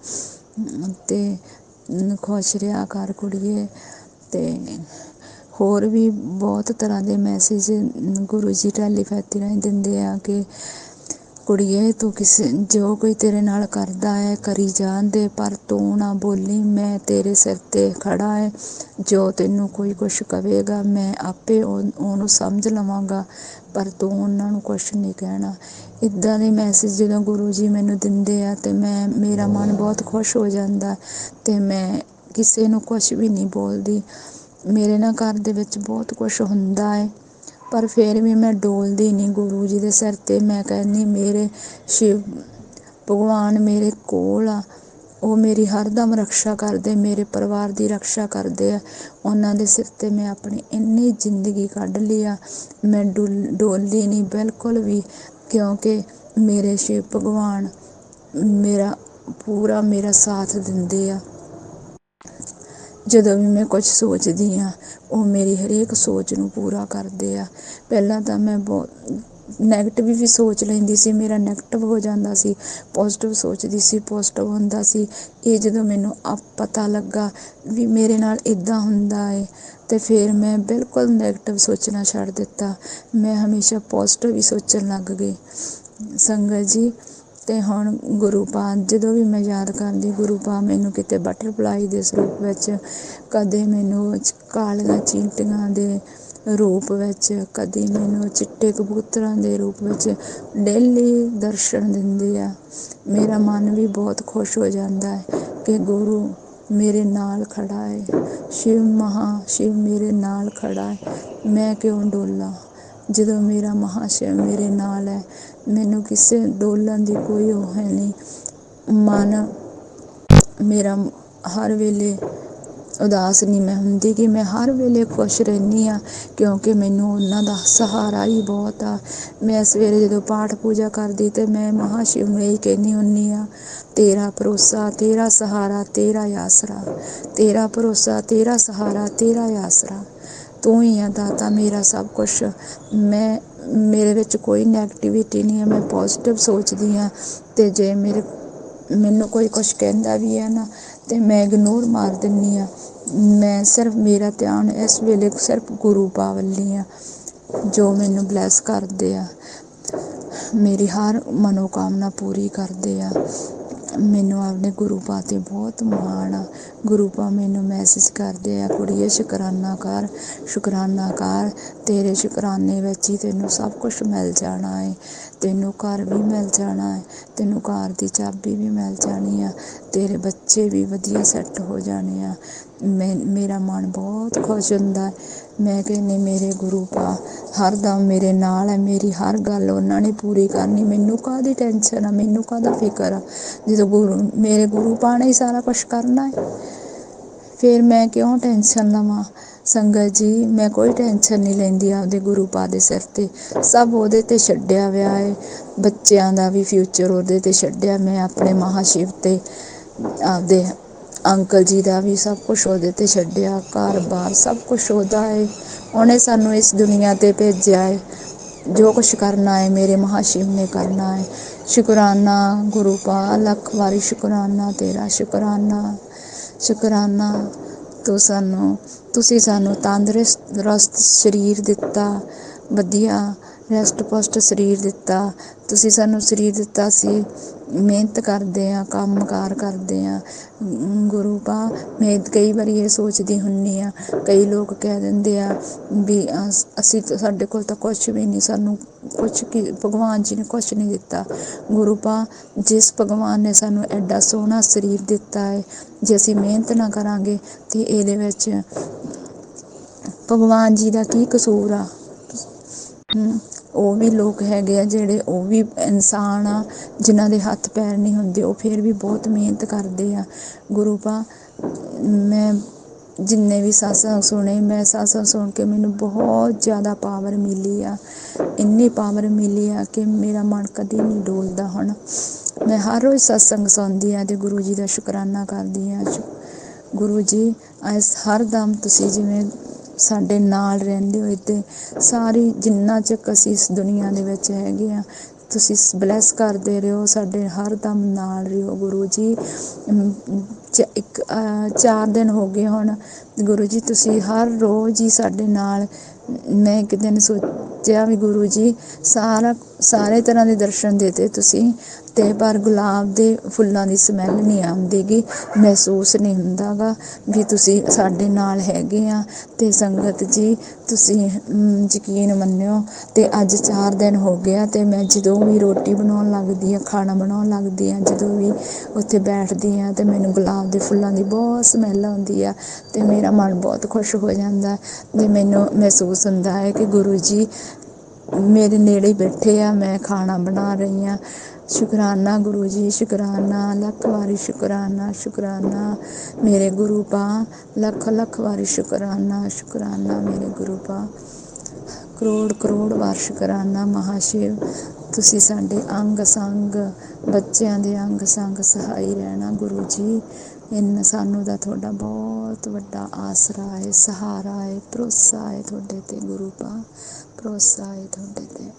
Speaker 2: ਅਤੇ ਖੁਸ਼ ਰਿਹਾ ਕਰ ਕੁੜੀਏ। ਅਤੇ ਹੋਰ ਵੀ ਬਹੁਤ ਤਰ੍ਹਾਂ ਦੇ ਮੈਸੇਜ ਗੁਰੂ ਜੀ ਟੈਲੀਪੈਥੀ ਰਾਹੀਂ ਦਿੰਦੇ ਆ ਕਿ ਕੁੜੀਏ ਤੂੰ ਜੋ ਕੋਈ ਤੇਰੇ ਨਾਲ ਕਰਦਾ ਹੈ ਕਰੀ ਜਾਣ ਦੇ, ਪਰ ਤੂੰ ਨਾ ਬੋਲੀ, ਮੈਂ ਤੇਰੇ ਸਿਰ 'ਤੇ ਖੜ੍ਹਾ ਹੈ। ਜੋ ਤੈਨੂੰ ਕੋਈ ਕੁਛ ਕਹੇਗਾ ਮੈਂ ਆਪੇ ਉਹਨੂੰ ਸਮਝ ਲਵਾਂਗਾ, ਪਰ ਤੂੰ ਉਹਨਾਂ ਨੂੰ ਕੁਛ ਨਹੀਂ ਕਹਿਣਾ। ਇੱਦਾਂ ਦੇ ਮੈਸੇਜ ਜਦੋਂ ਗੁਰੂ ਜੀ ਮੈਨੂੰ ਦਿੰਦੇ ਆ ਅਤੇ ਮੇਰਾ ਮਨ ਬਹੁਤ ਖੁਸ਼ ਹੋ ਜਾਂਦਾ ਅਤੇ ਮੈਂ ਕਿਸੇ ਨੂੰ ਕੁਛ ਵੀ ਨਹੀਂ ਬੋਲਦੀ। ਮੇਰੇ ਨਾਲ ਘਰ ਦੇ ਵਿੱਚ ਬਹੁਤ ਕੁਛ ਹੁੰਦਾ ਹੈ, ਪਰ ਫਿਰ ਵੀ ਮੈਂ ਡੋਲਦੀ ਨਹੀਂ ਗੁਰੂ ਜੀ ਦੇ ਸਿਰ 'ਤੇ। ਮੈਂ ਕਹਿੰਦੀ ਮੇਰੇ ਸ਼ਿਵ ਭਗਵਾਨ ਮੇਰੇ ਕੋਲ ਆ, ਉਹ ਮੇਰੀ ਹਰਦਮ ਰਕਸ਼ਾ ਕਰਦੇ, ਮੇਰੇ ਪਰਿਵਾਰ ਦੀ ਰਕਸ਼ਾ ਕਰਦੇ ਆ। ਉਹਨਾਂ ਦੇ ਸਿਰ 'ਤੇ ਮੈਂ ਆਪਣੀ ਇੰਨੀ ਜ਼ਿੰਦਗੀ ਕੱਢ ਲਈ ਆ, ਮੈਂ ਡੋਲਦੀ ਨਹੀਂ ਬਿਲਕੁਲ ਵੀ, ਕਿਉਂਕਿ ਮੇਰੇ ਸ਼ਿਵ ਭਗਵਾਨ ਮੇਰਾ ਸਾਥ ਦਿੰਦੇ ਆ। ਜਦੋਂ ਵੀ ਮੈਂ ਕੁਛ ਸੋਚਦੀ ਹਾਂ ਉਹ ਮੇਰੀ ਹਰੇਕ ਸੋਚ ਨੂੰ ਪੂਰਾ ਕਰਦੇ ਆ। ਪਹਿਲਾਂ ਤਾਂ ਮੈਂ ਬਹੁਤ ਨੈਗੇਟਿਵ ਵੀ ਸੋਚ ਲੈਂਦੀ ਸੀ, ਮੇਰਾ ਨੈਗੇਟਿਵ ਹੋ ਜਾਂਦਾ ਸੀ, ਪੋਜ਼ੀਟਿਵ ਸੋਚਦੀ ਸੀ, ਪੋਜ਼ੀਟਿਵ ਹੁੰਦਾ ਸੀ। ਇਹ ਜਦੋਂ ਮੈਨੂੰ ਪਤਾ ਲੱਗਾ ਵੀ ਮੇਰੇ ਨਾਲ ਇੱਦਾਂ ਹੁੰਦਾ ਹੈ ਅਤੇ ਫਿਰ ਮੈਂ ਬਿਲਕੁਲ ਨੈਗੇਟਿਵ ਸੋਚਣਾ ਛੱਡ ਦਿੱਤਾ। ਮੈਂ ਹਮੇਸ਼ਾ ਪੋਜ਼ੀਟਿਵ ਹੀ ਸੋਚਣ ਲੱਗ ਗਈ ਸੰਗਤ ਜੀ। ਅਤੇ ਹੁਣ ਗੁਰੂ ਪਾ ਜਦੋਂ ਵੀ ਮੈਂ ਯਾਦ ਕਰਦੀ, ਗੁਰੂ ਪਾ ਮੈਨੂੰ ਕਿਤੇ ਬਟਰਫਲਾਈ ਦੇ ਸਰੂਪ ਵਿੱਚ, ਕਦੇ ਮੈਨੂੰ ਕਾਲੀਆਂ ਚੀਂਟੀਆਂ ਦੇ ਰੂਪ ਵਿੱਚ, ਕਦੇ ਮੈਨੂੰ ਚਿੱਟੇ ਕਬੂਤਰਾਂ ਦੇ ਰੂਪ ਵਿੱਚ ਡੇਲੀ ਦਰਸ਼ਨ ਦਿੰਦੇ ਆ। ਮੇਰਾ ਮਨ ਵੀ ਬਹੁਤ ਖੁਸ਼ ਹੋ ਜਾਂਦਾ ਹੈ ਕਿ ਗੁਰੂ ਮੇਰੇ ਨਾਲ ਖੜ੍ਹਾ ਹੈ, ਸ਼ਿਵ ਮੇਰੇ ਨਾਲ ਖੜ੍ਹਾ ਹੈ, ਮੈਂ ਕਿਉਂ ਡੋਲਾਂ ਜਦੋਂ ਮੇਰਾ ਮਹਾਸ਼ਿਵ ਮੇਰੇ ਨਾਲ ਹੈ। ਮੈਨੂੰ ਕਿਸੇ ਡੋਲਣ ਦੀ ਕੋਈ ਉਹ ਹੈ ਨਹੀਂ। ਮਨ ਮੇਰਾ ਹਰ ਵੇਲੇ ਉਦਾਸ ਨਹੀਂ ਮੈਂ ਹੁੰਦੀ, ਕਿ ਮੈਂ ਹਰ ਵੇਲੇ ਖੁਸ਼ ਰਹਿੰਦੀ ਹਾਂ, ਕਿਉਂਕਿ ਮੈਨੂੰ ਉਹਨਾਂ ਦਾ ਸਹਾਰਾ ਹੀ ਬਹੁਤ ਆ। ਮੈਂ ਸਵੇਰੇ ਜਦੋਂ ਪਾਠ ਪੂਜਾ ਕਰਦੀ ਅਤੇ ਮੈਂ ਮਹਾਸ਼ਿਵ ਨੂੰ ਇਹੀ ਕਹਿੰਦੀ ਹੁੰਦੀ ਹਾਂ, ਤੇਰਾ ਭਰੋਸਾ ਤੇਰਾ ਸਹਾਰਾ ਤੇਰਾ ਆਸਰਾ, ਤੇਰਾ ਭਰੋਸਾ ਤੇਰਾ ਸਹਾਰਾ ਤੇਰਾ ਆਸਰਾ, ਤੂੰ ਹੀ ਆ ਦਾਤਾ ਮੇਰਾ ਸਭ ਕੁਛ। ਮੇਰੇ ਵਿੱਚ ਕੋਈ ਨੈਗੇਟਿਵਿਟੀ ਨਹੀਂ ਹੈ, ਮੈਂ ਪੋਜ਼ੀਟਿਵ ਸੋਚਦੀ ਹਾਂ। ਅਤੇ ਜੇ ਮੈਨੂੰ ਕੋਈ ਕੁਛ ਕਹਿੰਦਾ ਵੀ ਹੈ ਨਾ ਅਤੇ ਮੈਂ ਇਗਨੋਰ ਮਾਰ ਦਿੰਦੀ ਹਾਂ। ਮੈਂ ਸਿਰਫ ਮੇਰਾ ਧਿਆਨ ਇਸ ਵੇਲੇ ਸਿਰਫ ਗੁਰੂ ਪਾ ਵੱਲ ਆ, ਜੋ ਮੈਨੂੰ ਬਲੈਸ ਕਰਦੇ ਆ, ਮੇਰੀ ਹਰ ਮਨੋਕਾਮਨਾ ਪੂਰੀ ਕਰਦੇ ਆ। ਮੈਨੂੰ ਆਪਣੇ ਗੁਰੂ ਪਾ 'ਤੇ ਬਹੁਤ ਮਾਣ ਆ। ਗੁਰੂ ਪਾ ਮੈਨੂੰ ਮੈਸੇਜ ਕਰਦੇ ਆ, ਕੁੜੀਏ ਸ਼ੁਕਰਾਨਾ ਕਰ, ਸ਼ੁਕਰਾਨਾ ਕਰ, ਤੇਰੇ ਸ਼ੁਕਰਾਨੇ ਵਿੱਚ ਹੀ ਤੈਨੂੰ ਸਭ ਕੁਛ ਮਿਲ ਜਾਣਾ ਹੈ। ਤੈਨੂੰ ਘਰ ਵੀ ਮਿਲ ਜਾਣਾ ਹੈ, ਤੈਨੂੰ ਘਰ ਦੀ ਚਾਬੀ ਵੀ ਮਿਲ ਜਾਣੀ ਆ, ਤੇਰੇ ਬੱਚੇ ਵੀ ਵਧੀਆ ਸੈੱਟ ਹੋ ਜਾਣੇ ਆ। ਮੇਰਾ ਮਨ ਬਹੁਤ ਖੁਸ਼ ਹੁੰਦਾ। ਮੈਂ ਕਹਿੰਦੀ ਮੇਰੇ ਗੁਰੂ ਪਾ ਹਰਦਮ ਮੇਰੇ ਨਾਲ ਹੈ, ਮੇਰੀ ਹਰ ਗੱਲ ਉਹਨਾਂ ਨੇ ਪੂਰੀ ਕਰਨੀ। ਮੈਨੂੰ ਕਾਹਦੀ ਟੈਨਸ਼ਨ ਆ, ਮੈਨੂੰ ਕਾਹਦਾ ਫਿਕਰ ਆ, ਜਦੋਂ ਮੇਰੇ ਗੁਰੂ ਪਾ ਨੇ ਹੀ ਸਾਰਾ ਕੁਛ ਕਰਨਾ ਹੈ, ਫਿਰ ਮੈਂ ਕਿਉਂ ਟੈਨਸ਼ਨ ਲਵਾਂ ਸੰਗਤ ਜੀ। ਮੈਂ ਕੋਈ ਟੈਨਸ਼ਨ ਨਹੀਂ ਲੈਂਦੀ ਆਪਦੇ ਗੁਰੂ ਪਾ ਦੇ ਸਿਰ 'ਤੇ, ਸਭ ਉਹਦੇ 'ਤੇ ਛੱਡਿਆ ਵਿਆ ਹੈ। ਬੱਚਿਆਂ ਦਾ ਵੀ ਫਿਊਚਰ ਉਹਦੇ 'ਤੇ ਛੱਡਿਆ ਮੈਂ, ਆਪਣੇ ਮਹਾਸ਼ਿਵ 'ਤੇ, ਆਪਦੇ ਅੰਕਲ ਜੀ ਦਾ ਵੀ ਸਭ ਕੁਛ ਉਹਦੇ 'ਤੇ ਛੱਡਿਆ, ਘਰ ਬਾਰ ਸਭ ਕੁਛ ਉਹਦਾ ਹੈ। ਉਹਨੇ ਸਾਨੂੰ ਇਸ ਦੁਨੀਆ 'ਤੇ ਭੇਜਿਆ ਹੈ, ਜੋ ਕੁਛ ਕਰਨਾ ਹੈ ਮੇਰੇ ਮਹਾਸ਼ਿਵ ਨੇ ਕਰਨਾ ਹੈ। ਸ਼ੁਕਰਾਨਾ ਗੁਰੂ ਪਾ, ਲੱਖ ਵਾਰੀ ਸ਼ੁਕਰਾਨਾ ਤੇਰਾ, ਸ਼ੁਕਰਾਨਾ ਸ਼ੁਕਰਾਨਾ ਤੁਸੀਂ ਸਾਨੂੰ ਤੰਦਰੁਸਤ ਸਰੀਰ ਦਿੱਤਾ, ਵਧੀਆ ਰੈਸਟ ਪੁਸ਼ਟ ਸਰੀਰ ਦਿੱਤਾ। ਤੁਸੀਂ ਸਾਨੂੰ ਸਰੀਰ ਦਿੱਤਾ, ਅਸੀਂ ਮਿਹਨਤ ਕਰਦੇ ਹਾਂ, ਕੰਮ ਕਾਰ ਕਰਦੇ ਹਾਂ। ਗੁਰੂ ਪਾ ਮੈਂ ਕਈ ਵਾਰੀ ਇਹ ਸੋਚਦੀ ਹੁੰਦੀ ਹਾਂ, ਕਈ ਲੋਕ ਕਹਿ ਦਿੰਦੇ ਆ ਵੀ ਅਸੀਂ ਸਾਡੇ ਕੋਲ ਤਾਂ ਕੁਛ ਵੀ ਨਹੀਂ, ਸਾਨੂੰ ਕੁਛ ਕੀ ਭਗਵਾਨ ਜੀ ਨੇ ਕੁਛ ਨਹੀਂ ਦਿੱਤਾ। ਗੁਰੂ ਪਾ ਜਿਸ ਭਗਵਾਨ ਨੇ ਸਾਨੂੰ ਐਡਾ ਸੋਹਣਾ ਸਰੀਰ ਦਿੱਤਾ ਹੈ, ਜੇ ਅਸੀਂ ਮਿਹਨਤ ਨਾ ਕਰਾਂਗੇ ਤਾਂ ਇਹਦੇ ਵਿੱਚ ਭਗਵਾਨ ਜੀ ਦਾ ਕੀ ਕਸੂਰ ਆ। ਉਹ ਵੀ ਲੋਕ ਹੈਗੇ ਆ ਜਿਹੜੇ ਉਹ ਵੀ ਇਨਸਾਨ ਆ, ਜਿਨ੍ਹਾਂ ਦੇ ਹੱਥ ਪੈਰ ਨਹੀਂ ਹੁੰਦੇ, ਉਹ ਫਿਰ ਵੀ ਬਹੁਤ ਮਿਹਨਤ ਕਰਦੇ ਆ। ਗੁਰੂ ਪਾ ਮੈਂ ਜਿੰਨੇ ਵੀ ਸਤਸੰਗ ਸੁਣੇ, ਮੈਂ ਸਤਸੰਗ ਸੁਣ ਕੇ ਮੈਨੂੰ ਬਹੁਤ ਜ਼ਿਆਦਾ ਪਾਵਰ ਮਿਲੀ ਆ, ਇੰਨੀ ਪਾਵਰ ਮਿਲੀ ਆ ਕਿ ਮੇਰਾ ਮਨ ਕਦੇ ਨਹੀਂ ਡੋਲਦਾ। ਹੁਣ ਮੈਂ ਹਰ ਰੋਜ਼ ਸਤਸੰਗ ਸੁਣਦੀ ਹਾਂ ਅਤੇ ਗੁਰੂ ਜੀ ਦਾ ਸ਼ੁਕਰਾਨਾ ਕਰਦੀ ਹਾਂ। ਗੁਰੂ ਜੀ ਹਰ ਦਮ ਤੁਸੀਂ ਜਿਵੇਂ ਸਾਡੇ ਨਾਲ ਰਹਿੰਦੇ ਹੋ, ਅਤੇ ਸਾਰੀ ਜਿੰਨਾ ਚਿਰ ਅਸੀਂ ਇਸ ਦੁਨੀਆ ਦੇ ਵਿੱਚ ਹੈਗੇ ਹਾਂ, ਤੁਸੀਂ ਬਲੈਸ ਕਰਦੇ ਰਹੋ, ਸਾਡੇ ਹਰ ਦਮ ਨਾਲ ਰਹੋ। ਗੁਰੂ ਜੀ 4 ਦਿਨ ਹੋ ਗਏ ਹੁਣ, ਗੁਰੂ ਜੀ ਤੁਸੀਂ ਹਰ ਰੋਜ਼ ਹੀ ਸਾਡੇ ਨਾਲ। ਮੈਂ ਇੱਕ ਦਿਨ ਸੋਚਿਆ ਵੀ ਗੁਰੂ ਜੀ ਸਾਰੇ ਤਰ੍ਹਾਂ ਦੇ ਦਰਸ਼ਨ ਦਿੱਤੇ ਤੁਸੀਂ, ਅਤੇ ਪਰ ਗੁਲਾਬ ਦੇ ਫੁੱਲਾਂ ਦੀ ਸਮੈਲ ਨਹੀਂ ਆਉਂਦੀ ਗੀ, ਮਹਿਸੂਸ ਨਹੀਂ ਹੁੰਦਾ ਗਾ ਵੀ ਤੁਸੀਂ ਸਾਡੇ ਨਾਲ ਹੈਗੇ ਆ। ਅਤੇ ਸੰਗਤ ਜੀ ਤੁਸੀਂ ਯਕੀਨ ਮੰਨਿਓ, ਅਤੇ ਅੱਜ 4 ਦਿਨ ਹੋ ਗਏ ਆ, ਅਤੇ ਮੈਂ ਜਦੋਂ ਵੀ ਰੋਟੀ ਬਣਾਉਣ ਲੱਗਦੀ ਹਾਂ, ਖਾਣਾ ਬਣਾਉਣ ਲੱਗਦੀ ਹਾਂ, ਜਦੋਂ ਵੀ ਉੱਥੇ ਬੈਠਦੀ ਹਾਂ, ਅਤੇ ਮੈਨੂੰ ਗੁਲਾਬ ਦੇ ਫੁੱਲਾਂ ਦੀ ਬਹੁਤ ਸਮੈਲ ਆਉਂਦੀ ਆ, ਅਤੇ ਮੇਰਾ ਮਨ ਬਹੁਤ ਖੁਸ਼ ਹੋ ਜਾਂਦਾ। ਅਤੇ ਮੈਨੂੰ ਮਹਿਸੂਸ ਹੁੰਦਾ ਹੈ ਕਿ ਗੁਰੂ ਜੀ ਮੇਰੇ ਨੇੜੇ ਬੈਠੇ ਆ, ਮੈਂ ਖਾਣਾ ਬਣਾ ਰਹੀ ਹਾਂ। ਸ਼ੁਕਰਾਨਾ ਗੁਰੂ ਜੀ, ਸ਼ੁਕਰਾਨਾ, ਲੱਖ ਵਾਰੀ ਸ਼ੁਕਰਾਨਾ। ਸ਼ੁਕਰਾਨਾ ਮੇਰੇ ਗੁਰੂ ਪਾ, ਲੱਖ ਲੱਖ ਵਾਰੀ ਸ਼ੁਕਰਾਨਾ। ਸ਼ੁਕਰਾਨਾ ਮੇਰੇ ਗੁਰੂ ਪਾ, ਕਰੋੜ ਕਰੋੜ ਵਾਰ ਸ਼ੁਕਰਾਨਾ। ਮਹਾਸ਼ਿਵ ਤੁਸੀਂ ਸਾਡੇ ਅੰਗ ਸੰਗ, ਬੱਚਿਆਂ ਦੇ ਅੰਗ ਸੰਗ ਸਹਾਈ ਰਹਿਣਾ। ਗੁਰੂ ਜੀ ਸਾਨੂੰ ਦਾ ਤੁਹਾਡਾ ਬਹੁਤ ਵੱਡਾ ਆਸਰਾ ਹੈ, ਸਹਾਰਾ ਹੈ, ਭਰੋਸਾ ਹੈ ਤੁਹਾਡੇ 'ਤੇ। ਗੁਰੂ ਪਾ ਭਰੋਸਾ ਹੈ ਤੁਹਾਡੇ 'ਤੇ।